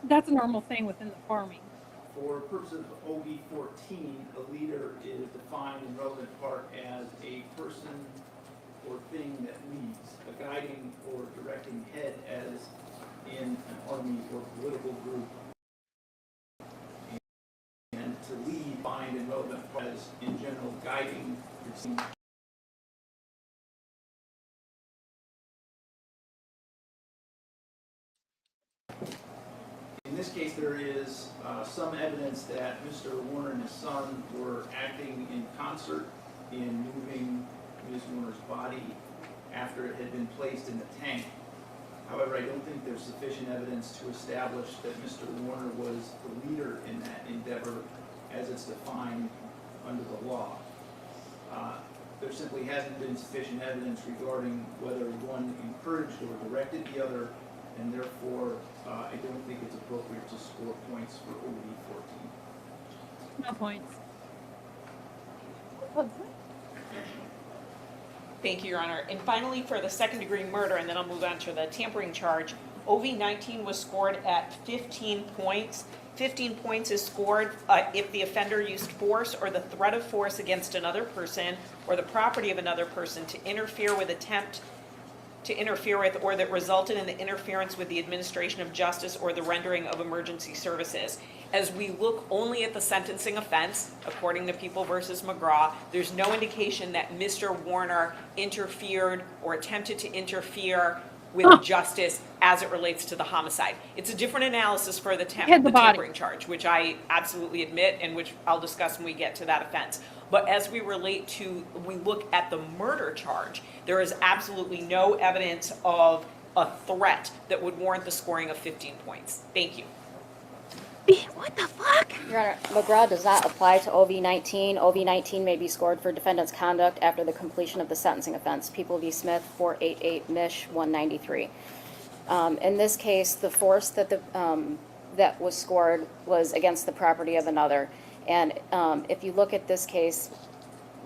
That's a normal thing within the farming. For purposes of OV14, a leader is defined in relevant part as a person or thing that leads, a guiding or directing head as in an army or political group. And to lead, find in relevant part as in general guiding, In this case, there is some evidence that Mr. Warner and his son were acting in concert in moving Ms. Warner's body after it had been placed in the tank. However, I don't think there's sufficient evidence to establish that Mr. Warner was the leader in that endeavor as it's defined under the law. There simply hasn't been sufficient evidence regarding whether one encouraged or directed the other, and therefore, I don't think it's appropriate to score points for OV 14. No points. Thank you, Your Honor. And finally, for the second-degree murder, and then I'll move on to the tampering charge, OV-19 was scored at 15 points. 15 points is scored if the offender used force or the threat of force against another person or the property of another person to interfere with, attempt to interfere with, or that resulted in the interference with the administration of justice or the rendering of emergency services. As we look only at the sentencing offense, according to People versus McGraw, there's no indication that Mr. Warner interfered or attempted to interfere with justice as it relates to the homicide. It's a different analysis for the Hit the body. tampering charge, which I absolutely admit and which I'll discuss when we get to that offense. But as we look at the murder charge, there is absolutely no evidence of a threat that would warrant the scoring of 15 points. Thank you. What the fuck? Your Honor, McGraw does not apply to OV-19. OV-19 may be scored for defendant's conduct after the completion of the sentencing offense. People v. Smith, 488 Mich. 193. In this case, the force that that was scored was against the property of another. And if you look at this case,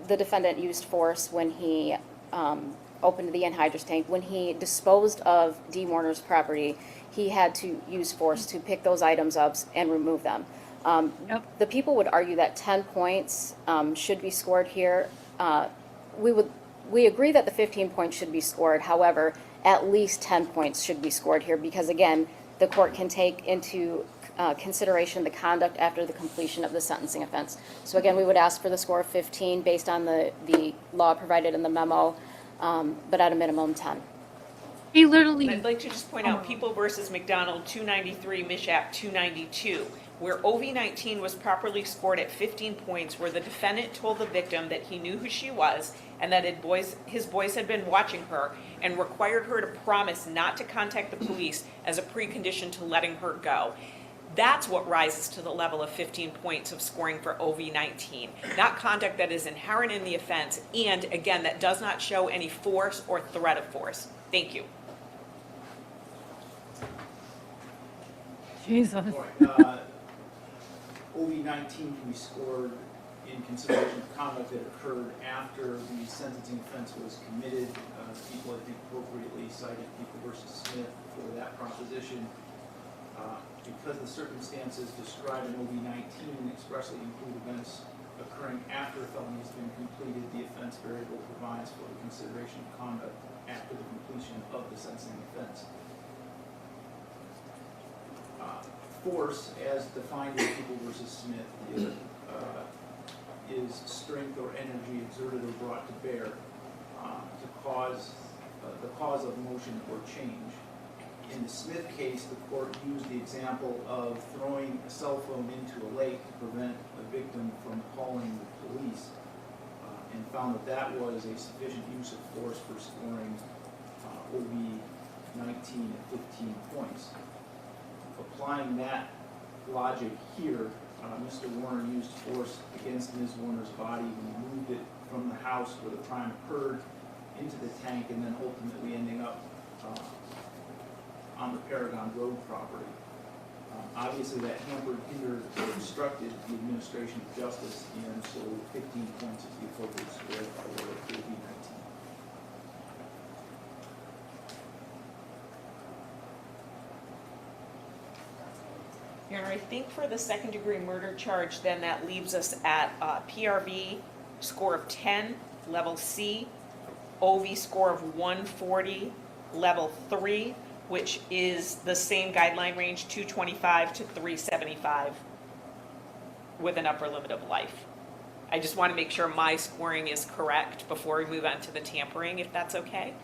the defendant used force when he opened the anhydrous tank. When he disposed of D. Warner's property, he had to use force to pick those items up and remove them. Yep. The people would argue that 10 points should be scored here. We agree that the 15 points should be scored. However, at least 10 points should be scored here because, again, the court can take into consideration the conduct after the completion of the sentencing offense. So again, we would ask for the score of 15 based on the law provided in the memo, but at a minimum 10. He literally. And I'd like to just point out People versus McDonald, 293, Mishap, 292, where OV-19 was properly scored at 15 points, where the defendant told the victim that he knew who she was and that his boys had been watching her and required her to promise not to contact the police as a precondition to letting her go. That's what rises to the level of 15 points of scoring for OV-19, not conduct that is inherent in the offense, and again, that does not show any force or threat of force. Thank you. Jesus. All right, OV-19 can be scored in consideration of conduct that occurred after the sentencing offense was committed. People, I think, appropriately cited People versus Smith for that proposition. Because the circumstances described in OV-19 expressly include events occurring after a felony has been completed, the offense variable provides for the consideration of conduct after the completion of the sentencing offense. Force, as defined in People versus Smith, is strength or energy exerted or brought to bear to cause the cause of motion or change. In the Smith case, the court used the example of throwing a cell phone into a lake to prevent the victim from calling the police, and found that that was a sufficient use of force for scoring OV-19 at 15 points. Applying that logic here, Mr. Warner used force against Ms. Warner's body when he moved it from the house where the crime occurred into the tank and then ultimately ending up on the Paragon Road property. Obviously that hampered, hindered, or obstructed the administration of justice, and so 15 points is the appropriate score for OV-19. Your Honor, I think for the second-degree murder charge, then that leaves us at PRV score of 10, level C, OV score of 140, level 3, which is the same guideline range, 225 to 375, with an upper limit of life. I just want to make sure my scoring is correct before we move on to the tampering, if that's okay.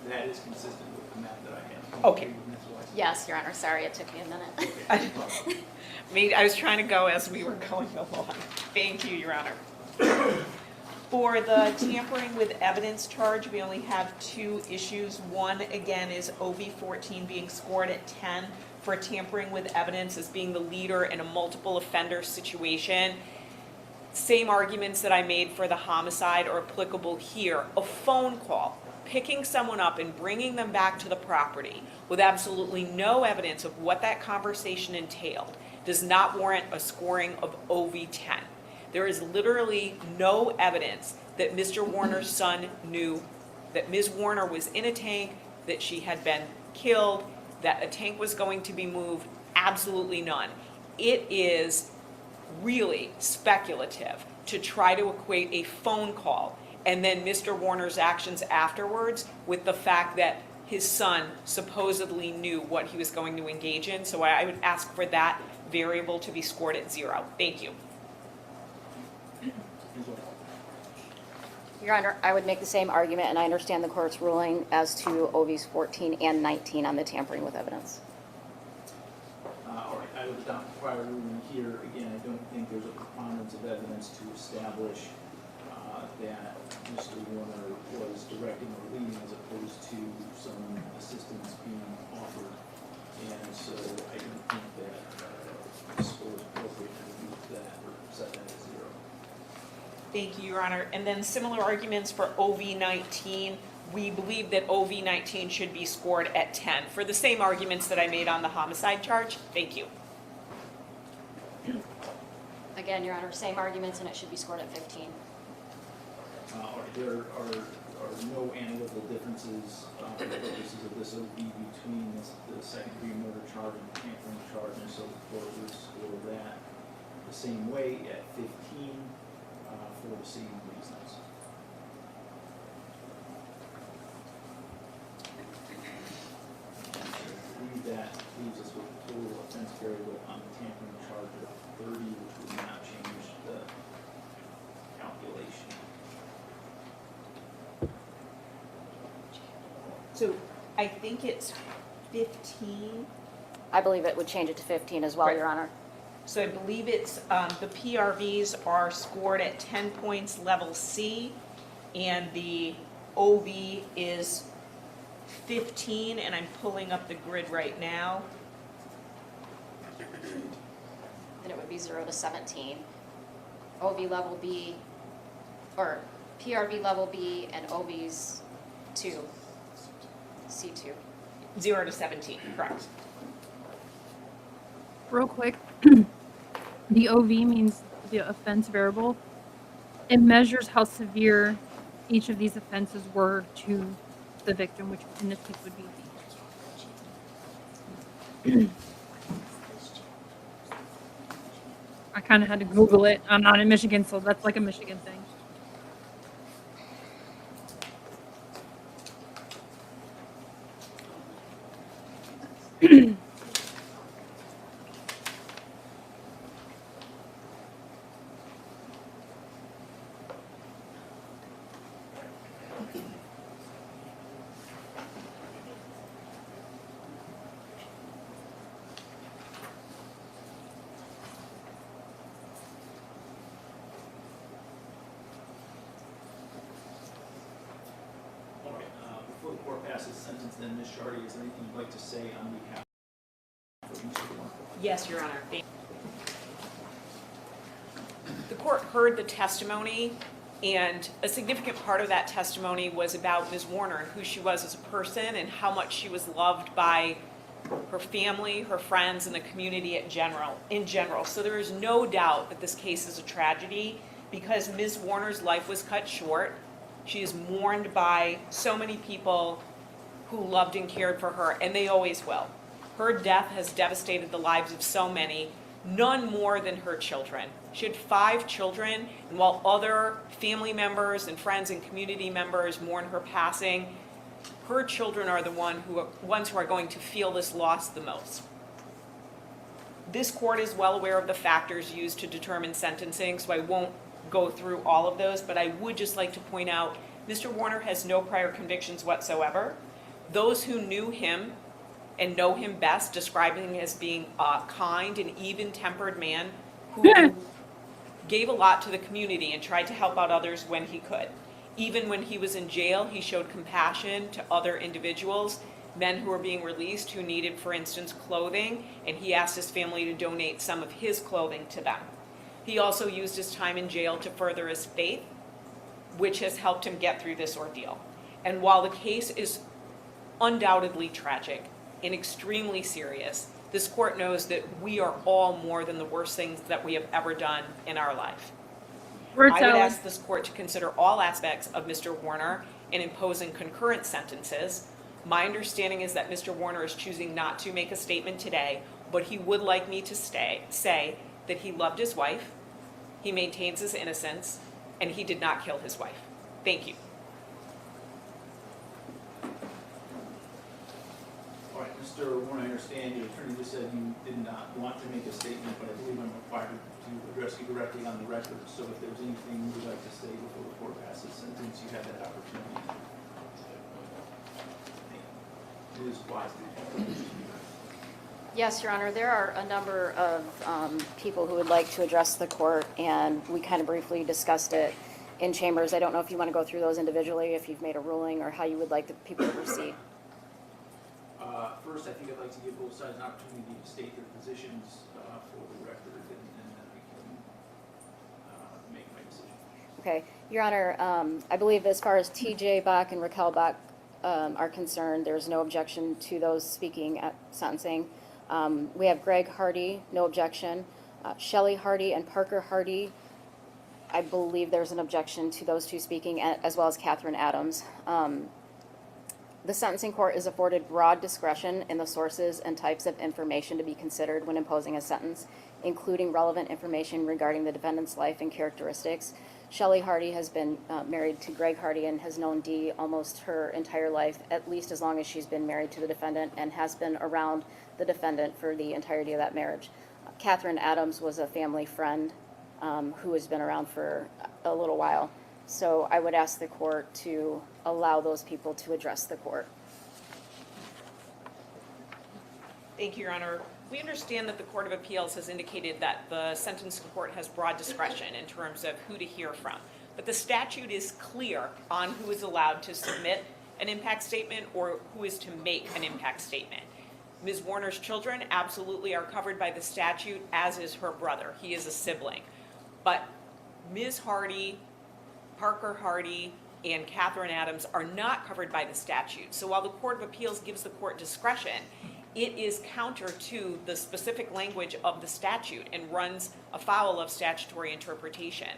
That is consistent with the map that I have. Okay. Ms. Weiss. Yes, Your Honor, sorry, it took me a minute. I was trying to go as we were going along. Thank you, Your Honor. For the tampering with evidence charge, we only have two issues. One, again, is OV 14 being scored at 10 for tampering with evidence as being the leader in a multiple offender situation. Same arguments that I made for the homicide are applicable here. A phone call, picking someone up and bringing them back to the property with absolutely no evidence of what that conversation entailed does not warrant a scoring of OV 10. There is literally no evidence that Mr. Warner's son knew that Ms. Warner was in a tank, that she had been killed, that a tank was going to be moved. Absolutely none. It is really speculative to try to equate a phone call and then Mr. Warner's actions afterwards with the fact that his son supposedly knew what he was going to engage in. So I would ask for that variable to be scored at 0. Thank you. Your Honor, I would make the same argument, and I understand the court's ruling as to OVs 14 and 19 on the tampering with evidence. All right, I would adopt the prior ruling here. Again, I don't think there's a preponderance of evidence to establish that Mr. Warner was directing or leading as opposed to some assistance being offered. And so I don't think that the score is appropriate to use that or set that at 0. Thank you, Your Honor. And then similar arguments for OV19. We believe that OV19 should be scored at 10 for the same arguments that I made on the homicide charge. Thank you. Again, Your Honor, same arguments, and it should be scored at 15. There are no analytical differences for the purposes of this OV between the second-degree murder charge and the tampering charge, and so the court would score that the same way at 15 for the same reasons. I believe that leaves us with a total offense variable on the tampering charge of 30, which would not change the calculation. So I think it's 15. I believe it would change it to 15 as well, Right. Your Honor. So I believe it's, the PRVs are scored at 10 points level C, and the OV is 15, and I'm pulling up the grid right now. Then it would be 0 to 17. OV level B, or PRV level B and OVs 2, C2. 0 to 17, correct. Real quick, the OV means the offense variable. It measures how severe each of these offenses were to the victim, which in this case would be B. I kind of had to Google it. I'm not in Michigan, so that's like a Michigan thing. All right, before the court passes sentence, then Ms. Shardy, is there anything you'd like to say on behalf of Mr. Warner? Yes, Your Honor. The court heard the testimony, and a significant part of that testimony was about Ms. Warner and who she was as a person and how much she was loved by her family, her friends, and the community in general. So there is no doubt that this case is a tragedy because Ms. Warner's life was cut short. She is mourned by so many people who loved and cared for her, and they always will. Her death has devastated the lives of so many, none more than her children. She had 5 children, and while other family members and friends and community members mourn her passing, her children are the ones who are going to feel this loss the most. This court is well aware of the factors used to determine sentencing, so I won't go through all of those, but I would just like to point out Mr. Warner has no prior convictions whatsoever. Those who knew him and know him best, describing him as being a kind and even-tempered man who gave a lot to the community and tried to help out others when he could. Even when he was in jail, he showed compassion to other individuals, men who were being released who needed, for instance, clothing, and he asked his family to donate some of his clothing to them. He also used his time in jail to further his faith, which has helped him get through this ordeal. And while the case is undoubtedly tragic and extremely serious, this court knows that we are all more than the worst things that we have ever done in our life. Word I would salad. ask this court to consider all aspects of Mr. Warner in imposing concurrent sentences. My understanding is that Mr. Warner is choosing not to make a statement today, but he would like me to say that he loved his wife, he maintains his innocence, and he did not kill his wife. Thank you. All right, Mr. Warner, I understand your attorney just said you did not want to make a statement, but I believe I'm required to address you directly on the record. So if there's anything you would like to say before the court passes sentence, you have that opportunity. Ms. Wisely. Yes, Your Honor, there are a number of people who would like to address the court, and we kind of briefly discussed it in chambers. I don't know if you want to go through those individually, if you've made a ruling, or how you would like the people to proceed. First, I think I'd like to give both sides an opportunity to state their positions for the record, and then I can make my decision. Okay, Your Honor, I believe as far as T.J. Bach and Raquel Bach are concerned, there's no objection to those speaking at sentencing. We have Greg Hardy, no objection. Shelley Hardy and Parker Hardy, I believe there's an objection to those two speaking, as well as Catherine Adams. The sentencing court is afforded broad discretion in the sources and types of information to be considered when imposing a sentence, including relevant information regarding the defendant's life and characteristics. Shelley Hardy has been married to Greg Hardy and has known Dee almost her entire life, at least as long as she's been married to the defendant, and has been around the defendant for the entirety of that marriage. Catherine Adams was a family friend who has been around for a little while. So I would ask the court to allow those people to address the court. Thank you, Your Honor. We understand that the Court of Appeals has indicated that the sentencing court has broad discretion in terms of who to hear from. But the statute is clear on who is allowed to submit an impact statement or who is to make an impact statement. Ms. Warner's children absolutely are covered by the statute, as is her brother. He is a sibling. But Ms. Hardy, Parker Hardy, and Catherine Adams are not covered by the statute. So while the Court of Appeals gives the court discretion, it is counter to the specific language of the statute and runs afoul of statutory interpretation.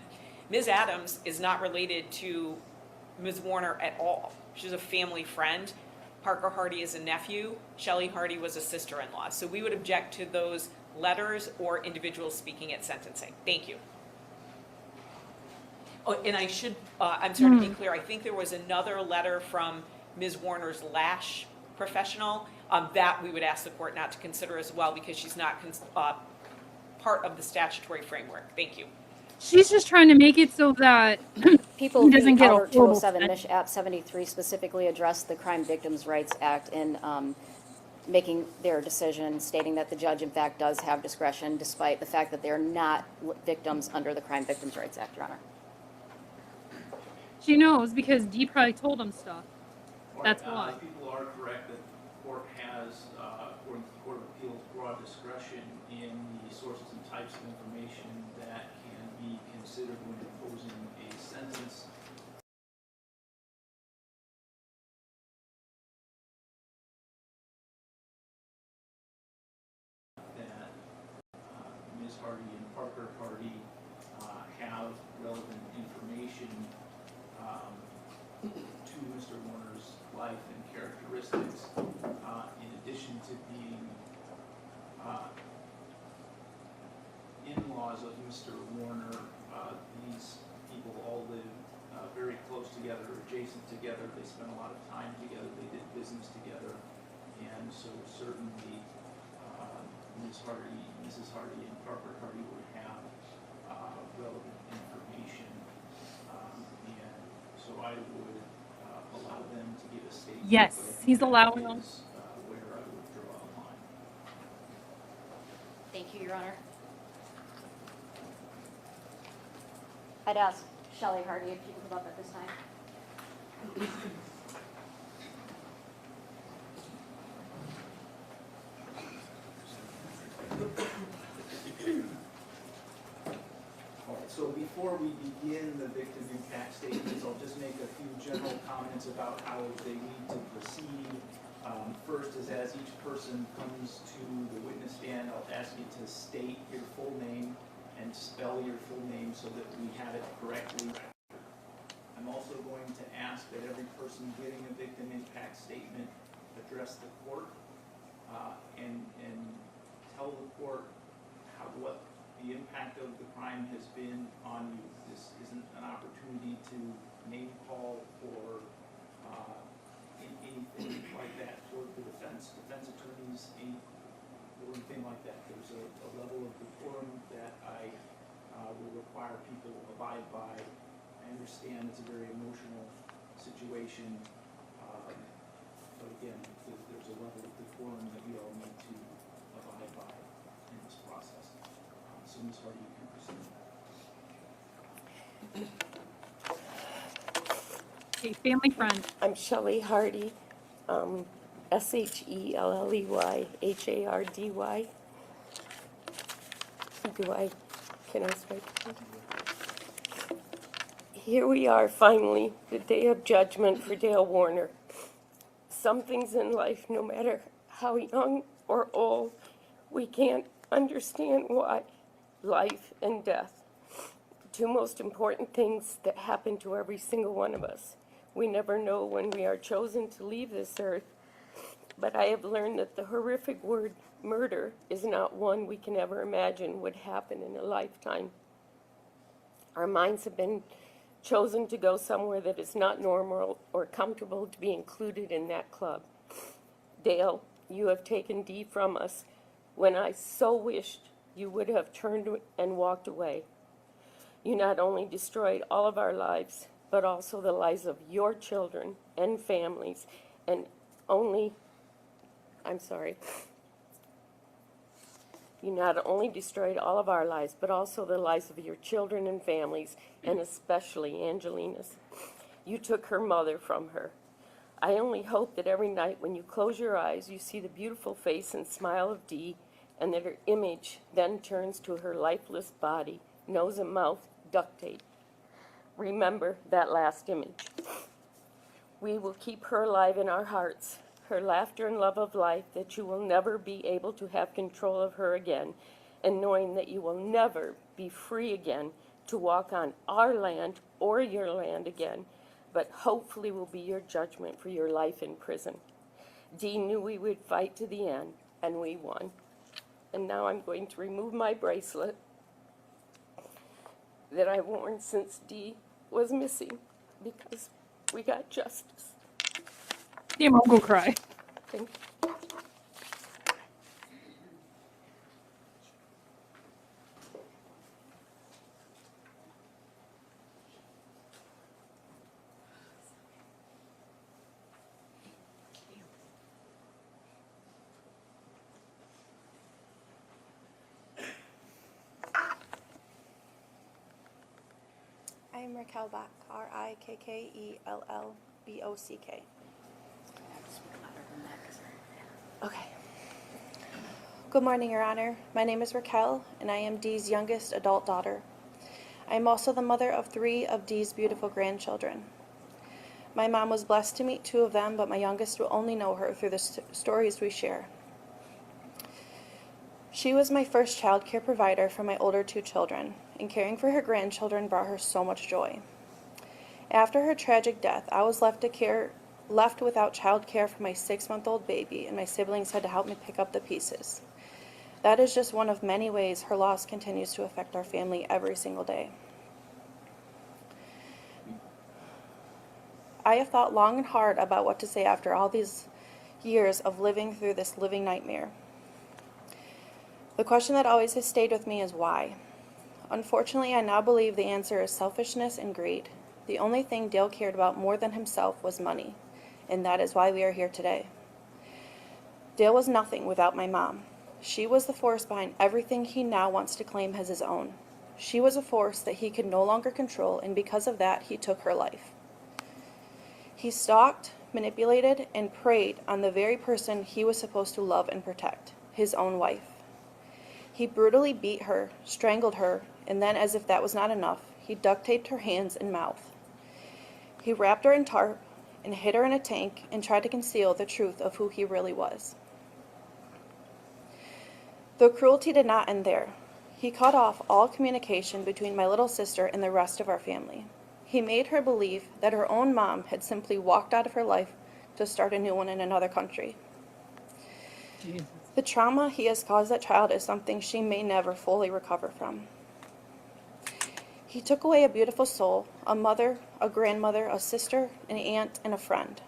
Ms. Adams is not related to Ms. Warner at all. She's a family friend. Parker Hardy is a nephew. Shelley Hardy was a sister-in-law. So we would object to those letters or individuals speaking at sentencing. Thank you. Oh, and I should, I'm sorry to be clear, I think there was another letter from Ms. Warner's lash professional that we would ask the court not to consider as well because she's not part of the statutory framework. Thank you. She's just trying to make it so that People He doesn't v. get a Albert horrible 207, sentence. Mich. App 73 specifically addressed the Crime Victims' Rights Act in making their decision, stating that the judge, in fact, does have discretion, despite the fact that they are not victims under the Crime Victims' Rights Act, Your Honor. she knows because Dee probably told him stuff. All That's right, why. People are correct that the court has, according to the Court of Appeals, broad discretion in the sources and types of information that can be considered when imposing a sentence. That Ms. Hardy and Parker Hardy have relevant information to Mr. Warner's life and characteristics, in addition to being in-laws of Mr. Warner. These people all live very close together, adjacent together. They spend a lot of time together. They did business together. And so certainly Mrs. Hardy and Parker Hardy would have relevant information. And so I would allow them to give a statement. Yes, but I think he's that allowing them. is, where I would draw Thank you, Your Honor. I'd ask Shelley Hardy if she can come up at this time. All right, so before we begin the victim impact statements, I'll just make a few general comments about how they need to proceed. First is as each person comes to the witness stand, I'll ask you to state your full name and spell your full name so that we have it correctly. I'm also going to ask that every person getting a victim impact statement address the court and tell the court what the impact of the crime has been on you. This isn't an opportunity to name call or anything like that toward the defense attorneys, or anything like that. There's a level of decorum that I will require people abide by. I understand it's a very emotional situation, but again, there's a level of decorum that we all need to abide by in this process. So Ms. Hardy, you can proceed. A family friend. I'm Shelley Hardy, SHELLEY, HARDY. Can I start? Here we are finally, the day of judgment for Dale Warner. Some things in life, no matter how young or old, we can't understand why. Life and death, two most important things that happen to every single one of us. We never know when we are chosen to leave this earth, but I have learned that the horrific word murder is not one we can ever imagine would happen in a lifetime. Our minds have been chosen to go somewhere that is not normal or comfortable to be included in that club. Dale, you have taken Dee from us when I so wished you would have turned and walked away. You not only destroyed all of our lives, but also the lives of your children and families, and You not only destroyed all of our lives, but also the lives of your children and families, and especially Angelina's. You took her mother from her. I only hope that every night when you close your eyes, you see the beautiful face and smile of Dee, and that her image then turns to her lifeless body, nose and mouth duct tape. Remember that last image. We will keep her alive in our hearts, her laughter and love of life, that you will never be able to have control of her again, and knowing that you will never be free again to walk on our land or your land again, but hopefully will be your judgment for your life in prison. Dee knew we would fight to the end, and we won. And now I'm going to remove my bracelet that I've worn since Dee was missing, because we got justice. Damn, I'll go cry. Thank you. I'm Raquel Bock, RIKKELLBOCK. Okay. Good morning, Your Honor. My name is Raquel, and I am Dee's youngest adult daughter. I am also the mother of 3 of Dee's beautiful grandchildren. My mom was blessed to meet 2 of them, but my youngest will only know her through the stories we share. She was my first child care provider for my older 2 children, and caring for her grandchildren brought her so much joy. After her tragic death, I was left without child care for my 6-month-old baby, and my siblings had to help me pick up the pieces. That is just one of many ways her loss continues to affect our family every single day. I have thought long and hard about what to say after all these years of living through this living nightmare. The question that always has stayed with me is why? Unfortunately, I now believe the answer is selfishness and greed. The only thing Dale cared about more than himself was money, and that is why we are here today. Dale was nothing without my mom. She was the force behind everything he now wants to claim as his own. She was a force that he could no longer control, and because of that, he took her life. He stalked, manipulated, and preyed on the very person he was supposed to love and protect, his own wife. He brutally beat her, strangled her, and then, as if that was not enough, he duct taped her hands and mouth. He wrapped her in tarp and hid her in a tank and tried to conceal the truth of who he really was. The cruelty did not end there. He cut off all communication between my little sister and the rest of our family. He made her believe that her own mom had simply walked out of her life to start a new one in another country. Jesus. The trauma he has caused that child is something she may never fully recover from. He took away a beautiful soul, a mother, a grandmother, a sister, an aunt, and a friend.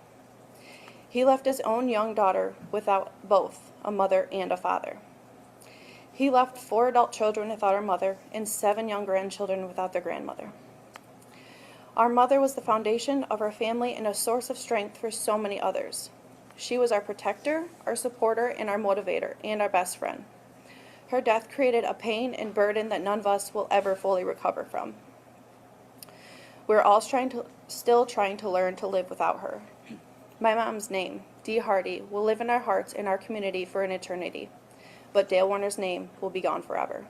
He left his own young daughter without both a mother and a father. He left 4 adult children without her mother and 7 young grandchildren without their grandmother. Our mother was the foundation of our family and a source of strength for so many others. She was our protector, our supporter, and our motivator, and our best friend. Her death created a pain and burden that none of us will ever fully recover from. We're all still trying to learn to live without her. My mom's name, Dee Hardy, will live in our hearts and our community for an eternity, but Dale Warner's name will be gone forever.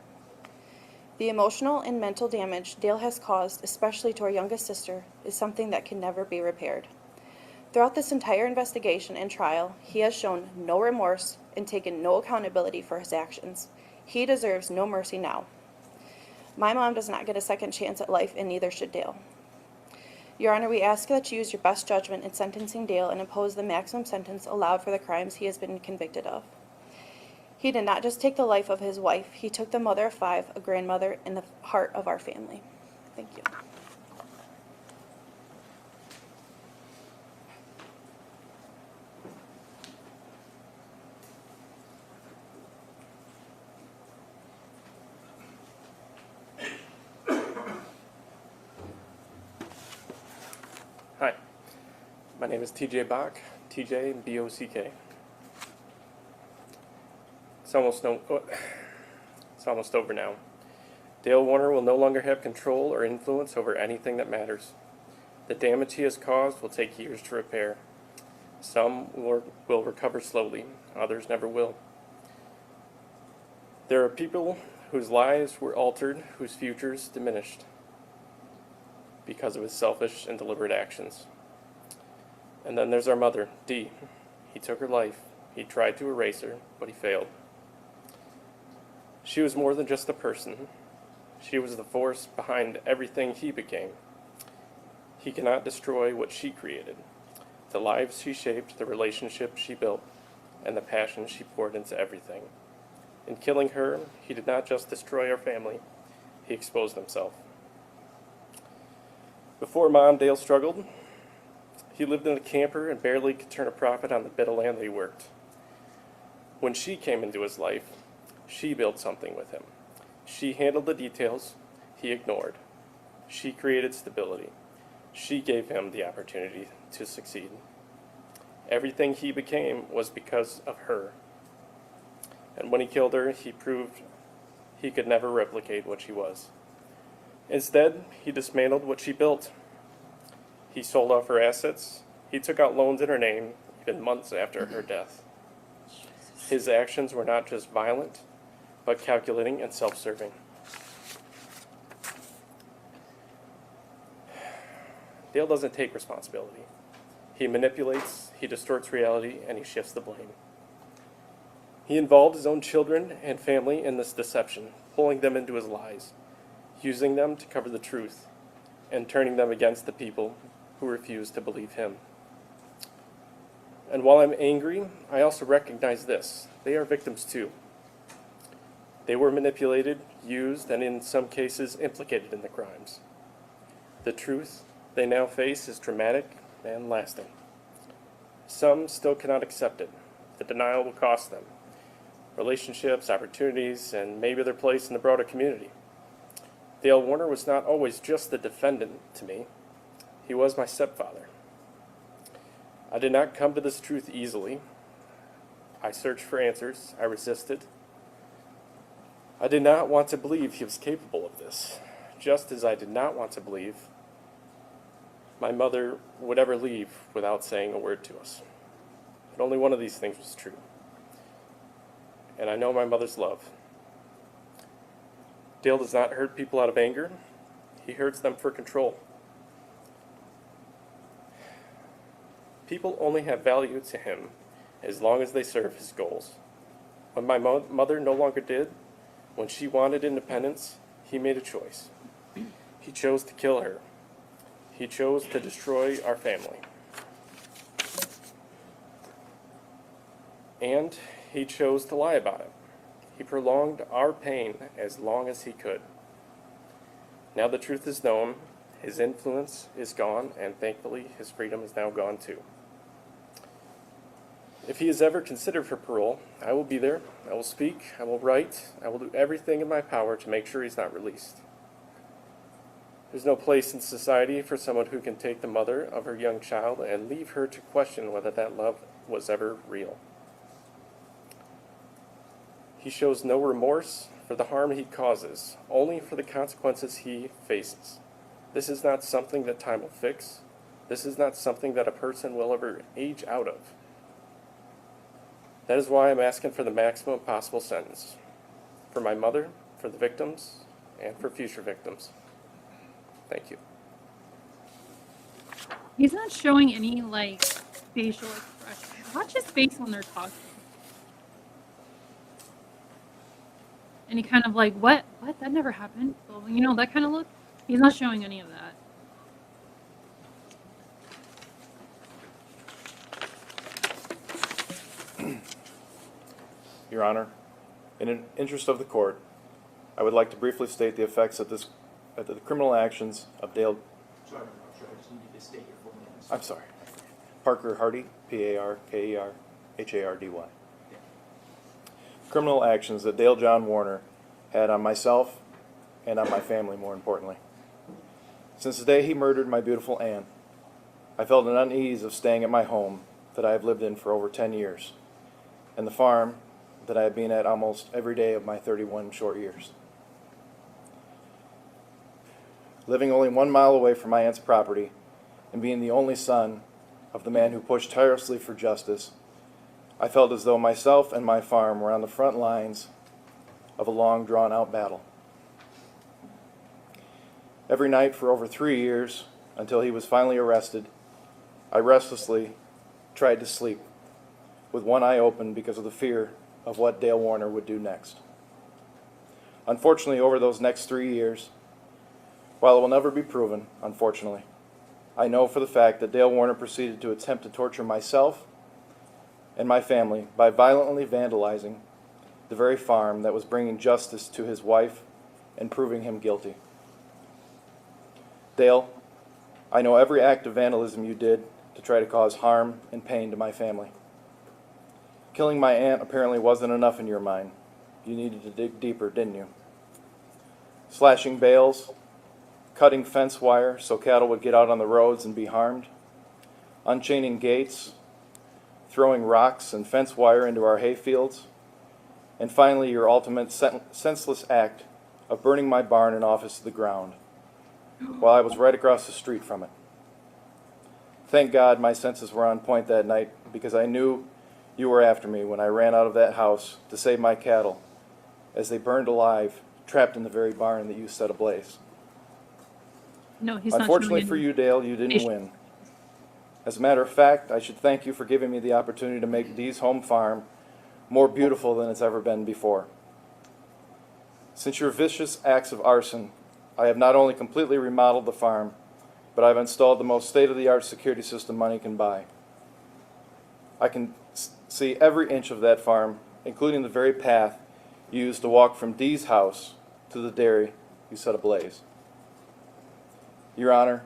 The emotional and mental damage Dale has caused, especially to our youngest sister, is something that can never be repaired. Throughout this entire investigation and trial, he has shown no remorse and taken no accountability for his actions. He deserves no mercy now. My mom does not get a second chance at life, and neither should Dale. Your Honor, we ask that you use your best judgment in sentencing Dale and impose the maximum sentence allowed for the crimes he has been convicted of. He did not just take the life of his wife, he took the mother of 5, a grandmother, and the heart of our family. Thank you. Hi, my name is TJ Bach, TJ B-O-C-K. It's almost over now. Dale Warner will no longer have control or influence over anything that matters. The damage he has caused will take years to repair. Some will recover slowly, others never will. There are people whose lives were altered, whose futures diminished because of his selfish and deliberate actions. And then there's our mother, Dee. He took her life. He tried to erase her, but he failed. She was more than just a person. She was the force behind everything he became. He cannot destroy what she created, the lives she shaped, the relationships she built, and the passion she poured into everything. In killing her, he did not just destroy our family, he exposed himself. Before Mom, Dale struggled. He lived in a camper and barely could turn a profit on the bit of land that he worked. When she came into his life, she built something with him. She handled the details he ignored. She created stability. She gave him the opportunity to succeed. Everything he became was because of her. And when he killed her, he proved he could never replicate what she was. Instead, he dismantled what she built. He sold off her assets. He took out loans in her name, even months after her death. His actions were not just violent, but calculating and self-serving. Dale doesn't take responsibility. He manipulates, he distorts reality, and he shifts the blame. He involved his own children and family in this deception, pulling them into his lies, using them to cover the truth, and turning them against the people who refuse to believe him. And while I'm angry, I also recognize this. They are victims too. They were manipulated, used, and in some cases implicated in the crimes. The truth they now face is dramatic and lasting. Some still cannot accept it. The denial will cost them relationships, opportunities, and maybe their place in the broader community. Dale Warner was not always just the defendant to me. He was my stepfather. I did not come to this truth easily. I searched for answers. I resisted. I did not want to believe he was capable of this, just as I did not want to believe my mother would ever leave without saying a word to us. But only one of these things was true. And I know my mother's love. Dale does not hurt people out of anger. He hurts them for control. People only have value to him as long as they serve his goals. When my mother no longer did, when she wanted independence, he made a choice. He chose to kill her. He chose to destroy our family. And he chose to lie about it. He prolonged our pain as long as he could. Now the truth is known, his influence is gone, and thankfully his freedom is now gone too. If he is ever considered for parole, I will be there, I will speak, I will write, I will do everything in my power to make sure he's not released. There's no place in society for someone who can take the mother of her young child and leave her to question whether that love was ever real. He shows no remorse for the harm he causes, only for the consequences he faces. This is not something that time will fix. This is not something that a person will ever age out of. That is why I'm asking for the maximum possible sentence. For my mother, for the victims, and for future victims. Thank you. He's not showing any like facial expression. Watch his face when they're talking. Any kind of like, what? That never happened. So, you know, that kind of look. He's not showing any of that. Your Honor, in an interest of the court, I would like to briefly state the effects of the criminal actions of Dale. Sorry, I just need you to state your full name. I'm sorry. Parker Hardy, Parkerhardy. Criminal actions that Dale John Warner had on myself and on my family, more importantly. Since the day he murdered my beautiful Anne, I felt an unease of staying at my home that I have lived in for over 10 years, and the farm that I have been at almost every day of my 31 short years. Living only 1 mile away from my aunt's property and being the only son of the man who pushed tirelessly for justice, I felt as though myself and my farm were on the front lines of a long, drawn-out battle. Every night for over 3 years, until he was finally arrested, I restlessly tried to sleep, with one eye open because of the fear of what Dale Warner would do next. Unfortunately, over those next 3 years, while it will never be proven, unfortunately, I know for the fact that Dale Warner proceeded to attempt to torture myself and my family by violently vandalizing the very farm that was bringing justice to his wife and proving him guilty. Dale, I know every act of vandalism you did to try to cause harm and pain to my family. Killing my aunt apparently wasn't enough in your mind. You needed to dig deeper, didn't you? Slashing bales, cutting fence wire so cattle would get out on the roads and be harmed, unchaining gates, throwing rocks and fence wire into our hay fields, and finally your ultimate senseless act of burning my barn and office to the ground while I was right across the street from it. Thank God my senses were on point that night, because I knew you were after me when I ran out of that house to save my cattle as they burned alive, trapped in the very barn that you set ablaze. No, he's not. Unfortunately for you, Dale, you didn't win. As a matter of fact, I should thank you for giving me the opportunity to make Dee's home farm more beautiful than it's ever been before. Since your vicious acts of arson, I have not only completely remodeled the farm, but I've installed the most state-of-the-art security system money can buy. I can see every inch of that farm, including the very path used to walk from Dee's house to the dairy you set ablaze. Your Honor,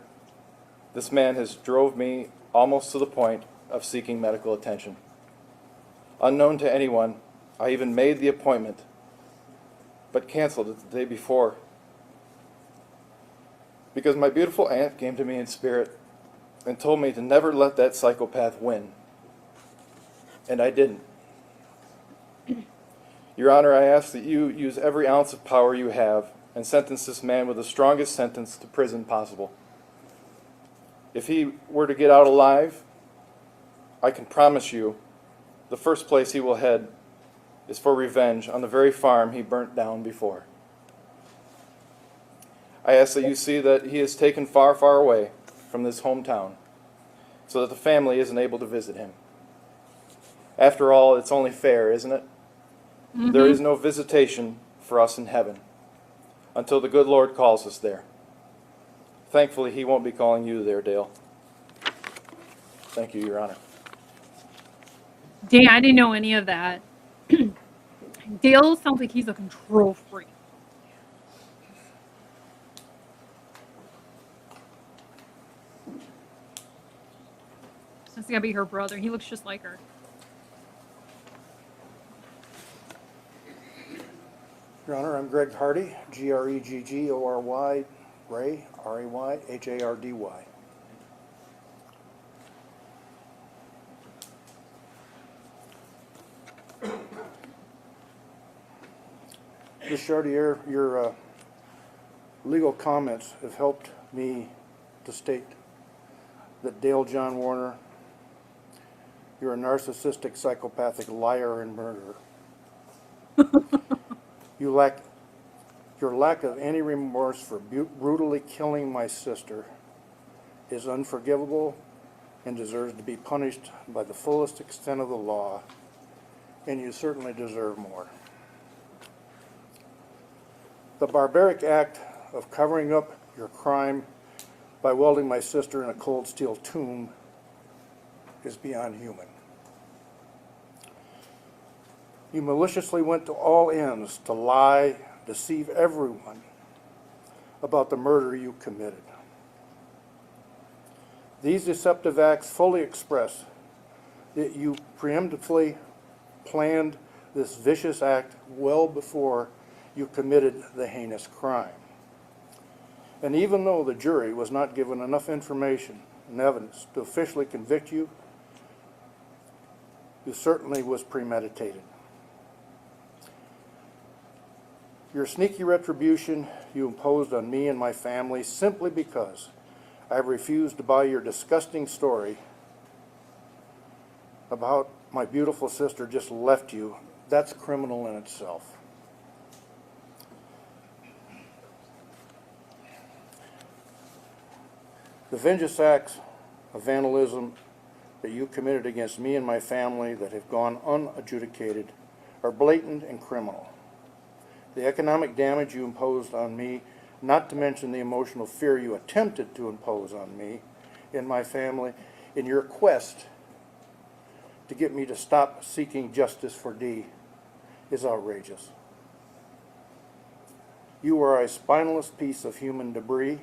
this man has drove me almost to the point of seeking medical attention. Unknown to anyone, I even made the appointment, but canceled it the day before, because my beautiful aunt came to me in spirit and told me to never let that psychopath win. And I didn't. Your Honor, I ask that you use every ounce of power you have and sentence this man with the strongest sentence to prison possible. If he were to get out alive, I can promise you the first place he will head is for revenge on the very farm he burnt down before. I ask that you see that he is taken far, far away from this hometown so that the family isn't able to visit him. After all, it's only fair, isn't it? There is no visitation for us in heaven until the good Lord calls us there. Thankfully, he won't be calling you there, Dale. Thank you, Your Honor. Dang, I didn't know any of that. Dale sounds like he's a control freak. This gotta be her brother. He looks just like her. Your Honor, I'm Greg Hardy, G-R-E-G-G-O-R-Y, Ray, R-A-Y, H-A-R-D-Y. Ms. Chartier, your legal comments have helped me to state that Dale John Warner, you're a narcissistic, psychopathic liar and murderer. Your lack of any remorse for brutally killing my sister is unforgivable and deserves to be punished by the fullest extent of the law, and you certainly deserve more. The barbaric act of covering up your crime by welding my sister in a cold steel tomb is beyond human. You maliciously went to all ends to lie, deceive everyone about the murder you committed. These deceptive acts fully express that you preemptively planned this vicious act well before you committed the heinous crime. And even though the jury was not given enough information and evidence to officially convict you, it certainly was premeditated. Your sneaky retribution you imposed on me and my family simply because I refused to buy your disgusting story about my beautiful sister just left you, that's criminal in itself. The vengeance acts of vandalism that you committed against me and my family that have gone unadjudicated are blatant and criminal. The economic damage you imposed on me, not to mention the emotional fear you attempted to impose on me and my family in your quest to get me to stop seeking justice for Dee, is outrageous. You are a spineless piece of human debris.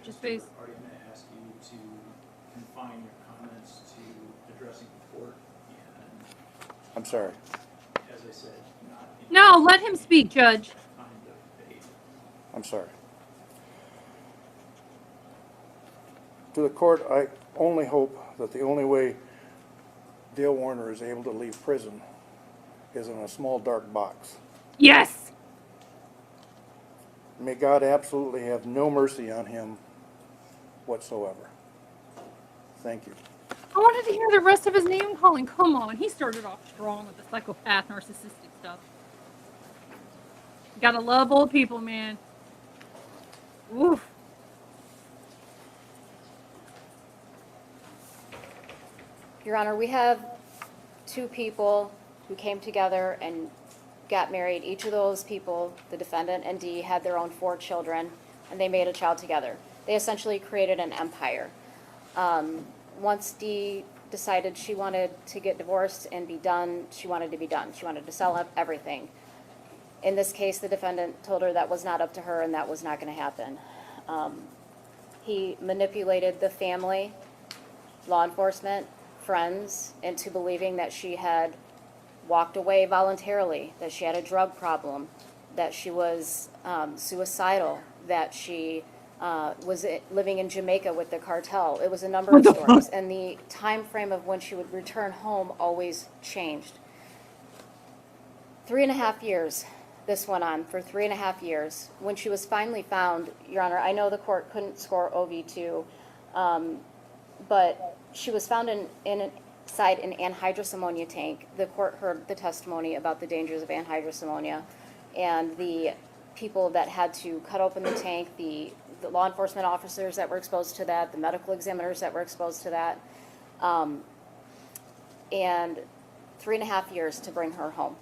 Just face. Are you going to ask you to confine your comments to addressing the court and, I'm sorry. as I said, not in No, let him speak, Judge. kind of behavior? I'm sorry. To the court, I only hope that the only way Dale Warner is able to leave prison is in a small dark box. Yes. May God absolutely have no mercy on him whatsoever. Thank you. I wanted to hear the rest of his name calling. Come on, he started off strong with the psychopath, narcissistic stuff. You gotta love old people, man. Oof. Your Honor, we have two people who came together and got married. Each of those people, the defendant and Dee, had their own 4 children, and they made a child together. They essentially created an empire. Once Dee decided she wanted to get divorced and be done, she wanted to be done. She wanted to sell up everything. In this case, the defendant told her that was not up to her and that was not going to happen. He manipulated the family, law enforcement, friends, into believing that she had walked away voluntarily, that she had a drug problem, that she was suicidal, that she was living in Jamaica with the cartel. It was a number of stories, and the time frame of when she would return home always changed. 3.5 years this went on, for 3.5 years. When she was finally found, Your Honor, I know the court couldn't score OV2, but she was found inside an anhydrous ammonia tank. The court heard the testimony about the dangers of anhydrous ammonia and the people that had to cut open the tank, the law enforcement officers that were exposed to that, the medical examiners that were exposed to that. And 3.5 years to bring her home.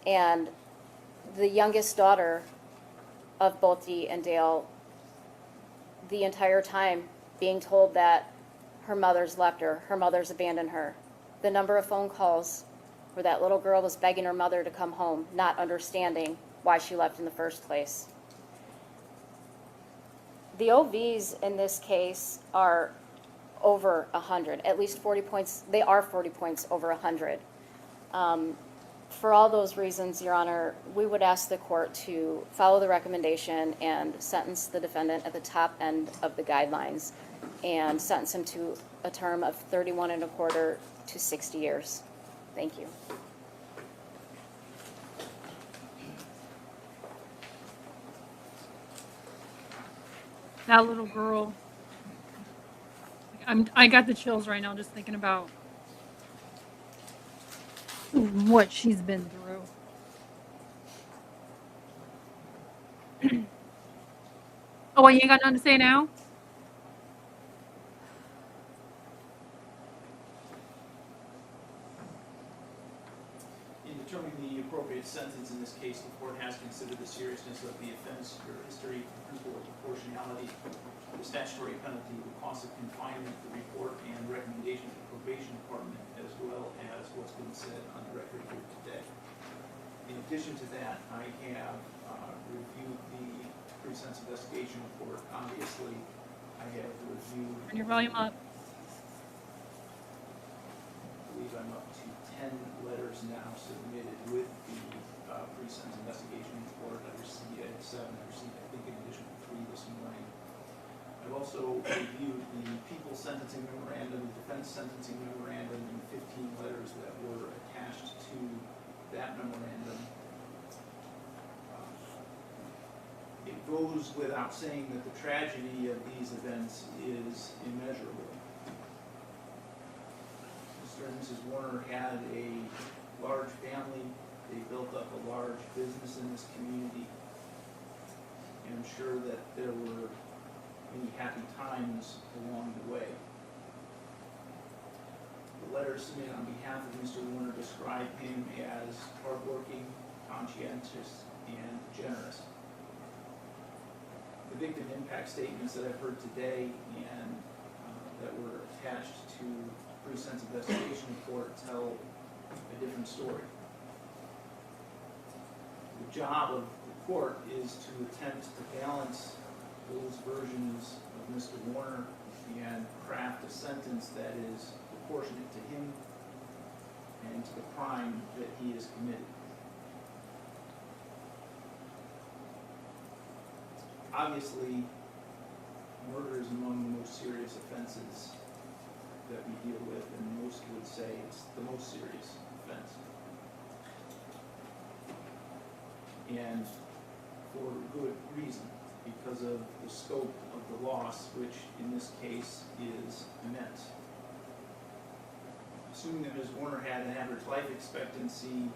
And the youngest daughter of both Dee and Dale, the entire time being told that her mother's left her, her mother's abandoned her. The number of phone calls where that little girl was begging her mother to come home, not understanding why she left in the first place. The OVs in this case are over 100, at least 40 points. They are 40 points over 100. For all those reasons, Your Honor, we would ask the court to follow the recommendation and sentence the defendant at the top end of the guidelines and sentence him to a term of 31.25 to 60 years. Thank you. That little girl. I got the chills right now just thinking about what she's been through. Oh, you ain't got nothing to say now? In determining the appropriate sentence in this case, the court has considered the seriousness of the offense, your history, the principle of proportionality, the statutory penalty, the cost of confinement, the report and recommendation of the probation department, as well as what's been said on the record here today. In addition to that, I have reviewed the pre-sentence investigation report. Obviously, I have reviewed. Turn your volume up. I believe I'm up to 10 letters now submitted with the pre-sentence investigation report. I had 7. I received, I think, an additional 3 this morning. I've also reviewed the people's sentencing memorandum, the defense sentencing memorandum, and 15 letters that were attached to that memorandum. It goes without saying that the tragedy of these events is immeasurable. Mr. and Mrs. Warner had a large family. They built up a large business in this community. And I'm sure that there were many happy times along the way. The letter submitted on behalf of Mr. Warner described him as hardworking, conscientious, and generous. The victim impact statements that I've heard today and that were attached to the pre-sentence investigation report tell a different story. The job of the court is to attempt to balance those versions of Mr. Warner and craft a sentence that is proportionate to him and to the crime that he has committed. Obviously, murder is among the most serious offenses that we deal with, and most would say it's the most serious offense. And for good reason, because of the scope of the loss, which in this case is immense. Assuming that Ms. Warner had an average life expectancy,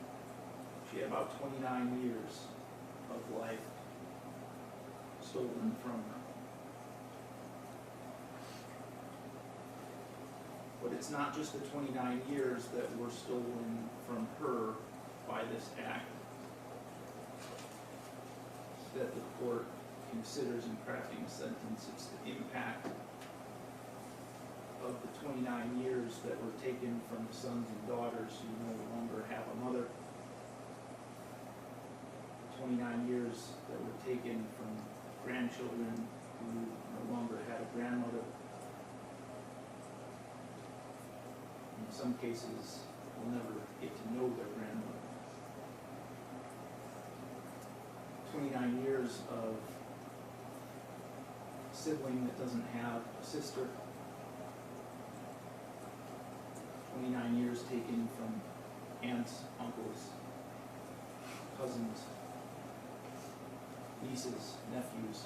she had about 29 years of life stolen from her. But it's not just the 29 years that were stolen from her by this act that the court considers in crafting a sentence. It's the impact of the 29 years that were taken from sons and daughters who no longer have a mother. 29 years that were taken from grandchildren who no longer had a grandmother. In some cases, will never get to know their grandmother. 29 years of a sibling that doesn't have a sister. 29 years taken from aunts, uncles, cousins, nieces, nephews,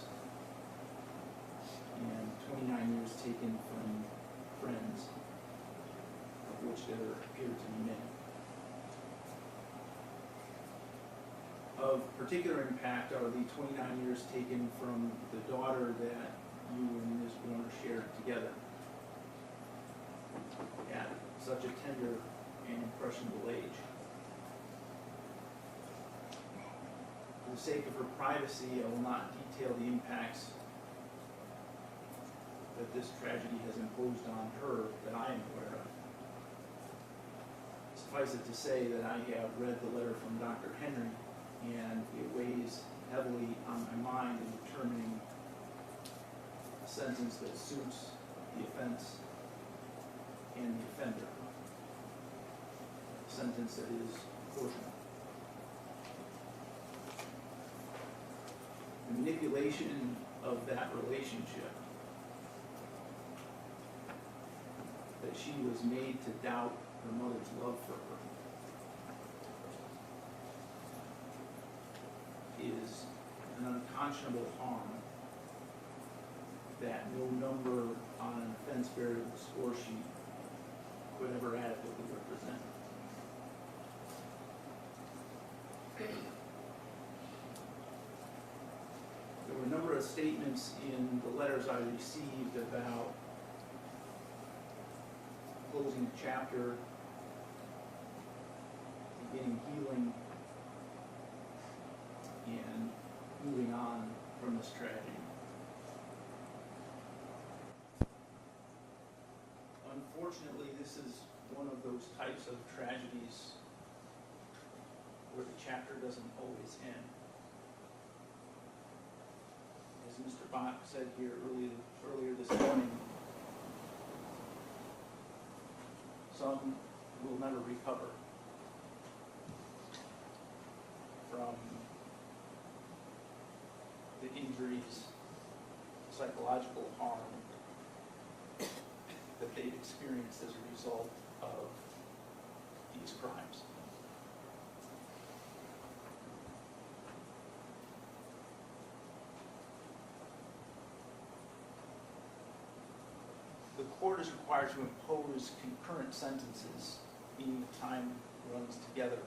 and 29 years taken from friends, of which there appear to be many. Of particular impact are the 29 years taken from the daughter that you and Ms. Warner shared together at such a tender and impressionable age. For the sake of her privacy, I will not detail the impacts that this tragedy has imposed on her that I am aware of. Suffice it to say that I have read the letter from Dr. Henry, and it weighs heavily on my mind in determining a sentence that suits the offense and the offender. A sentence that is proportional. The manipulation of that relationship, that she was made to doubt her mother's love for her, is an unconscionable harm that no number on an offense variable score sheet could ever adequately represent. There were a number of statements in the letters I received about closing a chapter, beginning healing, and moving on from this tragedy. Unfortunately, this is one of those types of tragedies where the chapter doesn't always end. As Mr. Bach said here earlier this morning, some will never recover from the injuries, psychological harm that they've experienced as a result of these crimes. The court is required to impose concurrent sentences, meaning the time runs together,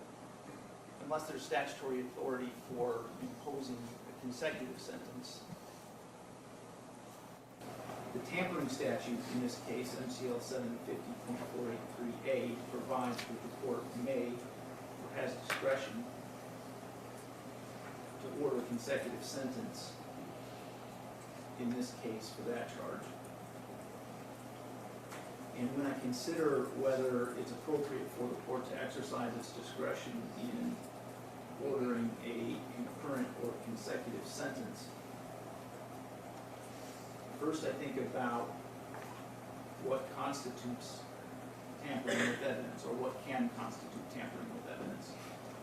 unless there's statutory authority for imposing a consecutive sentence. The tampering statute in this case, MCL 750.483A, provides that the court may or has discretion to order a consecutive sentence in this case for that charge. And when I consider whether it's appropriate for the court to exercise its discretion in ordering a concurrent or consecutive sentence, first I think about what constitutes tampering with evidence, or what can constitute tampering with evidence.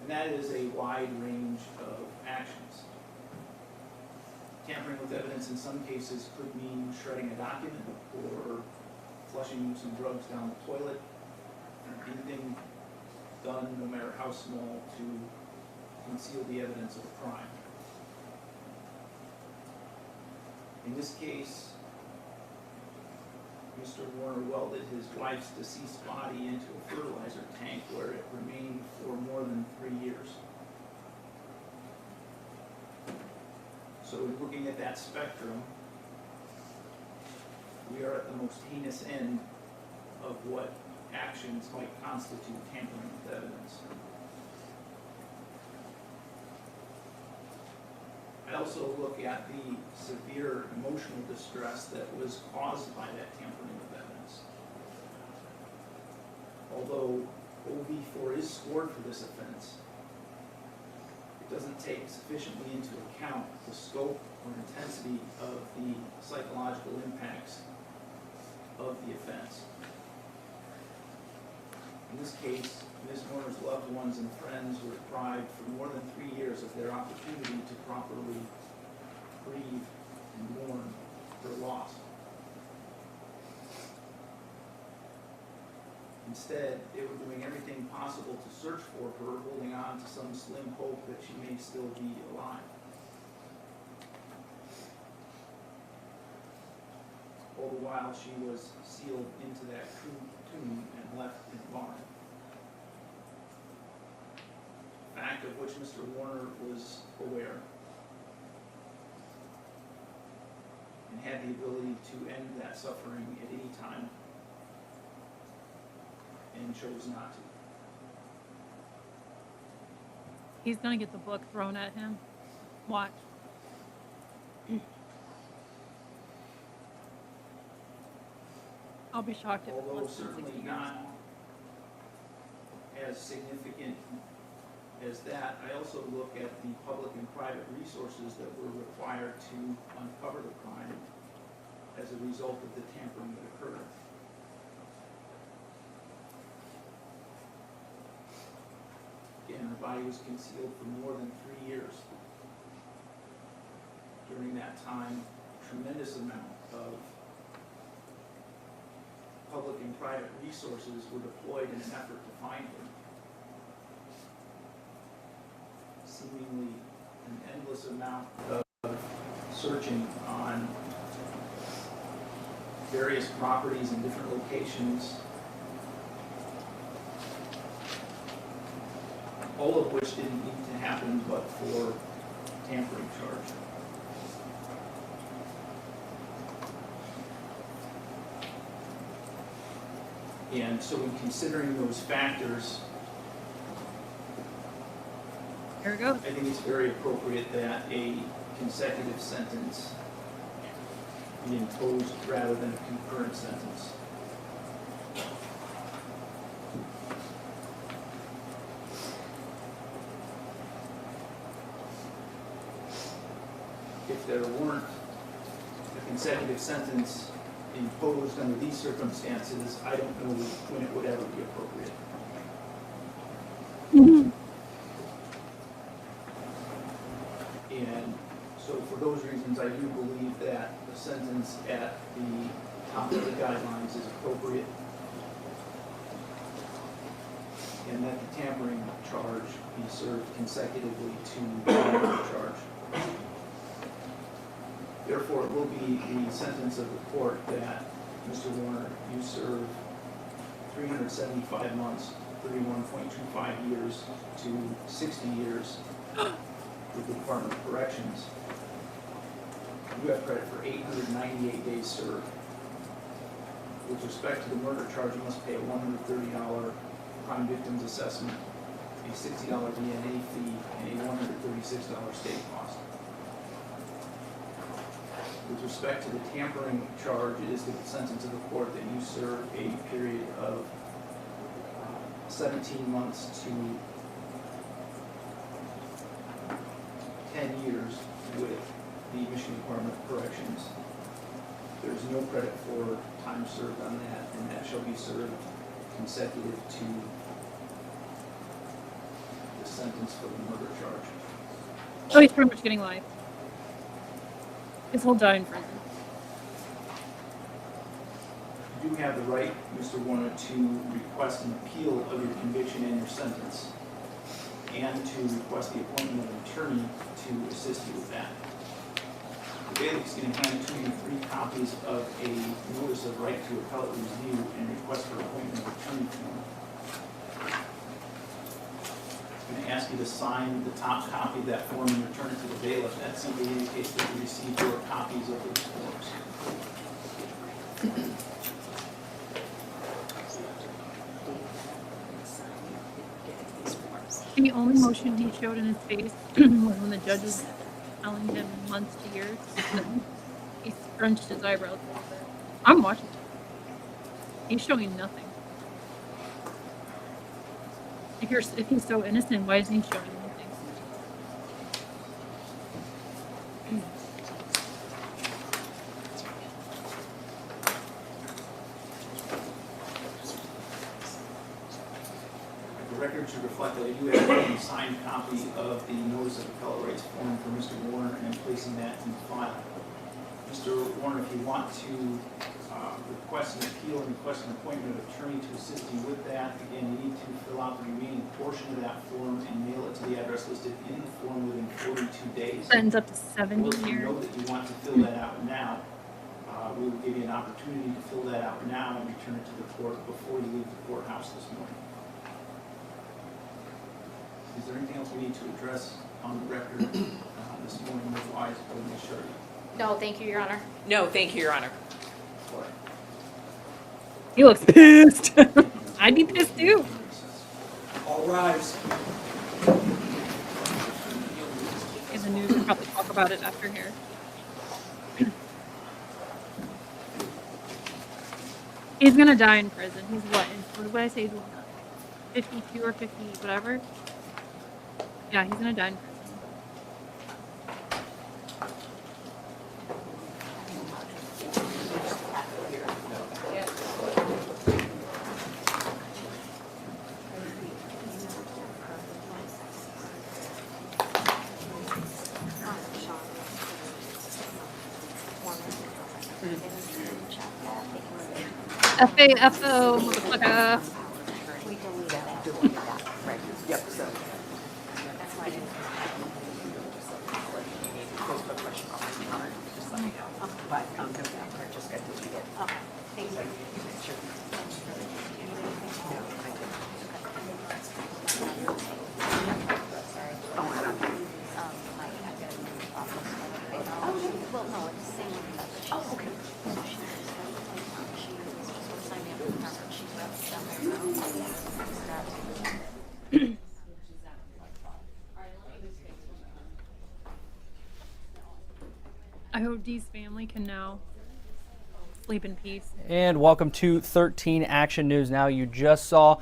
And that is a wide range of actions. Tampering with evidence in some cases could mean shredding a document or flushing some drugs down the toilet, anything done, no matter how small, to conceal the evidence of a crime. In this case, Mr. Warner welded his wife's deceased body into a fertilizer tank where it remained for more than 3 years. So in looking at that spectrum, we are at the most heinous end of what actions might constitute tampering with evidence. I also look at the severe emotional distress that was caused by that tampering with evidence. Although OV4 is scored for this offense, it doesn't take sufficiently into account the scope or intensity of the psychological impacts of the offense. In this case, Ms. Warner's loved ones and friends were deprived for more than 3 years of their opportunity to properly grieve and mourn their loss. Instead, they were doing everything possible to search for her, holding on to some slim hope that she may may still be alive. All the while, she was sealed into that tomb and left in the barn. Fact of which Mr. Warner was aware and had the ability to end that suffering at any time and chose not to. He's gonna get the book thrown at him. Watch. I'll be shocked if it Although was certainly 60 years. not as significant as that, I also look at the public and private resources that were required to uncover the crime as a result of the tampering that occurred. Again, her body was concealed for more than 3 years. During that time, a tremendous amount of public and private resources were deployed in an effort to find her. Seemingly an endless amount of searching on various properties in different locations, all of which didn't need to happen but for tampering charge. And so in considering those factors, Here it goes. I think it's very appropriate that a consecutive sentence be imposed rather than a concurrent sentence. If there weren't a consecutive sentence imposed under these circumstances, I don't know when it would ever be appropriate. And so for those reasons, I do believe that the sentence at the top of the guidelines is appropriate, and that the tampering charge be served consecutively to the murder charge. Therefore, it will be the sentence of the court that, Mr. Warner, you serve 375 months, 31.25 years to 60 years with the Department of Corrections. You have credit for 898 days served. With respect to the murder charge, you must pay a $130 crime victims assessment, a $60 DNA fee, and a $136 state cost. With respect to the tampering charge, it is the sentence of the court that you serve a period of 17 months to 10 years with the Michigan Department of Corrections. There is no credit for time served on that, and that shall be served consecutive to the sentence for the murder charge. Oh, he's pretty much getting life. Guess he'll die in prison. You do have the right, Mr. Warner, to request an appeal of your conviction and your sentence, and to request the appointment of an attorney to assist you with that. The bailiff's going to hand to you 3 copies of a notice of right to appellate review and request for appointment of attorney form. I'm going to ask you to sign the top copy of that form and return it to the bailiff. That simply indicates that you received 4 copies of those forms. The only emotion he showed in his face was when the judge was telling him months to years. He scrunched his eyebrows a little bit. I'm watching it. He's showing nothing. If he's so innocent, why isn't he showing anything? The record should reflect that I do have a signed copy of the notice of appellate rights form for Mr. Warner and placing that in the file. Mr. Warner, if you want to request an appeal and request an appointment of attorney to assist you with that. Again, you need to fill out the remaining portion of that form and mail it to the address listed in the form within 42 days. Sentence up to Or 70 if you years. know that you want to fill that out now, we will give you an opportunity to fill that out now and return it to the court before you leave the courthouse this morning. Is there anything else we need to address on the record this morning, Ms. Wise or Ms. Shardy? No, thank you, Your Honor. No, thank you, Your Honor. Or- He looks pissed. I'd be pissed too. All rise. In the news, we'll probably talk about it after here. He's gonna die in prison. He's what did I say? He's what, 52 or 50, whatever. Yeah, he's gonna die in prison. F-A-F-O, motherfucker. I hope Dee's family can now sleep in peace. And welcome to 13 Action News. Now, you just saw,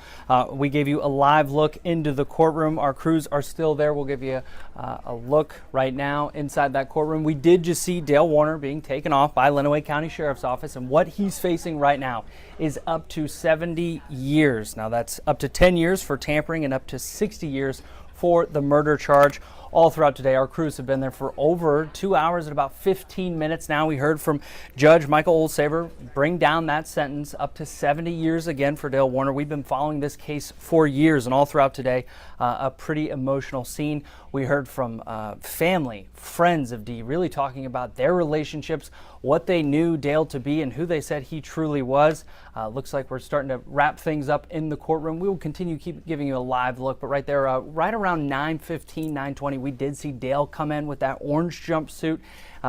we gave you a live look into the courtroom. Our crews are still there. We'll give you a look right now inside that courtroom. We did just see Dale Warner being taken off by Lenawee County Sheriff's Office, and what he's facing right now is up to 70 years. Now, that's up to 10 years for tampering and up to 60 years for the murder charge. All throughout today, our crews have been there for over 2 hours and about 15 minutes now. We heard from Judge Michael Olsaver bring down that sentence up to 70 years again for Dale Warner. We've been following this case for years, and all throughout today, a pretty emotional scene. We heard from family, friends of Dee, really talking about their relationships, what they knew Dale to be, and who they said he truly was. Looks like we're starting to wrap things up in the courtroom. We will continue keep giving you a live look, but right there, right around 9:15, 9:20, we did see Dale come in with that orange jumpsuit,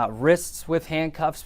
wrists with handcuffs,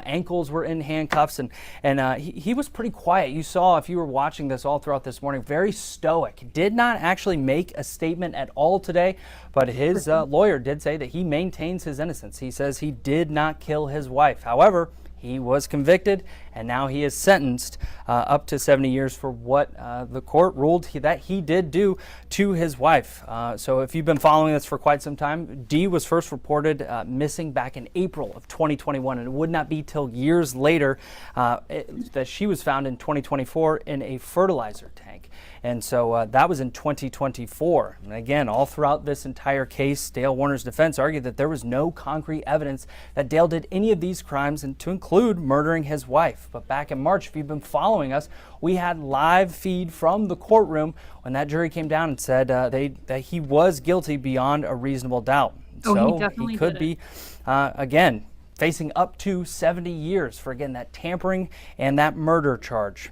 ankles were in handcuffs, and he was pretty quiet. You saw, if you were watching this all throughout this morning, very stoic. Did not actually make a statement at all today, but his lawyer did say that he maintains his innocence. He says he did not kill his wife. However, he was convicted, and now he is sentenced up to 70 years for what the court ruled that he did do to his wife. So if you've been following this for quite some time, Dee was first reported missing back in April of 2021, and it would not be till years later that she was found in 2024 in a fertilizer tank. And so that was in 2024. And again, all throughout this entire case, Dale Warner's defense argued that there was no concrete evidence that Dale did any of these crimes, and to include murdering his wife. But back in March, if you've been following us, we had live feed from the courtroom when that jury came down and said that he was guilty beyond a reasonable doubt. Oh, so he definitely could did be, again, facing up to 70 years for, again, that tampering and that murder charge.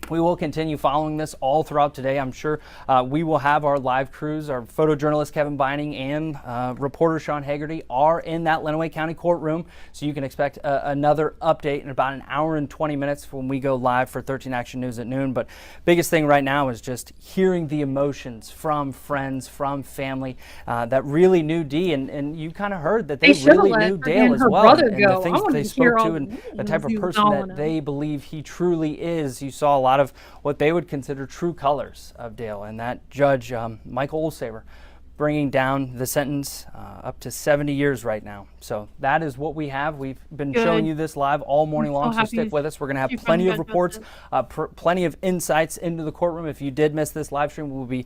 We will continue following this all throughout today. I'm sure we will have our live crews. Our photojournalist Kevin Binding and reporter Sean Haggerty are in that Lenawee County courtroom, so you can expect another update in about an hour and 20 minutes when we go live for 13 Action News at noon. But biggest thing right now is just hearing the emotions from friends, from family that really knew Dee, and you kind of heard that they really knew Dale as well, and the things that they spoke to, and the type of person that they believe he truly is. You saw a lot of what they would consider true colors of Dale, and that judge, Michael Olsaver, bringing down the sentence up to 70 years right now. So that is what we have. We've been showing you this live all morning long, so stick with us. We're going to have plenty of reports, plenty of insights into the courtroom. If you did miss this live stream, we'll be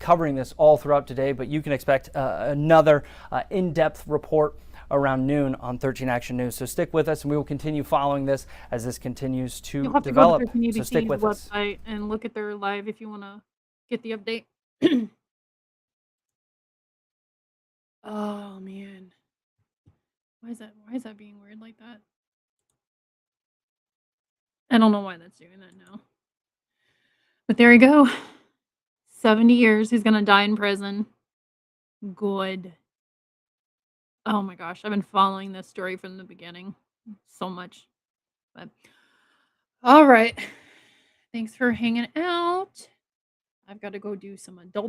covering this all throughout today, but you can expect another in-depth report around noon on 13 Action News. So stick with us, and we will continue following this as this continues to You'll have to develop. go to 13 So stick ABC's with us. website and look at their live if you want to get the update. Oh man, why is that being weird like that? I don't know why that's doing that now. But there you go. 70 years. He's gonna die in prison. Good. Oh my gosh, I've been following this story from the beginning so much. But all right. Thanks for hanging out. I've got to go do some adult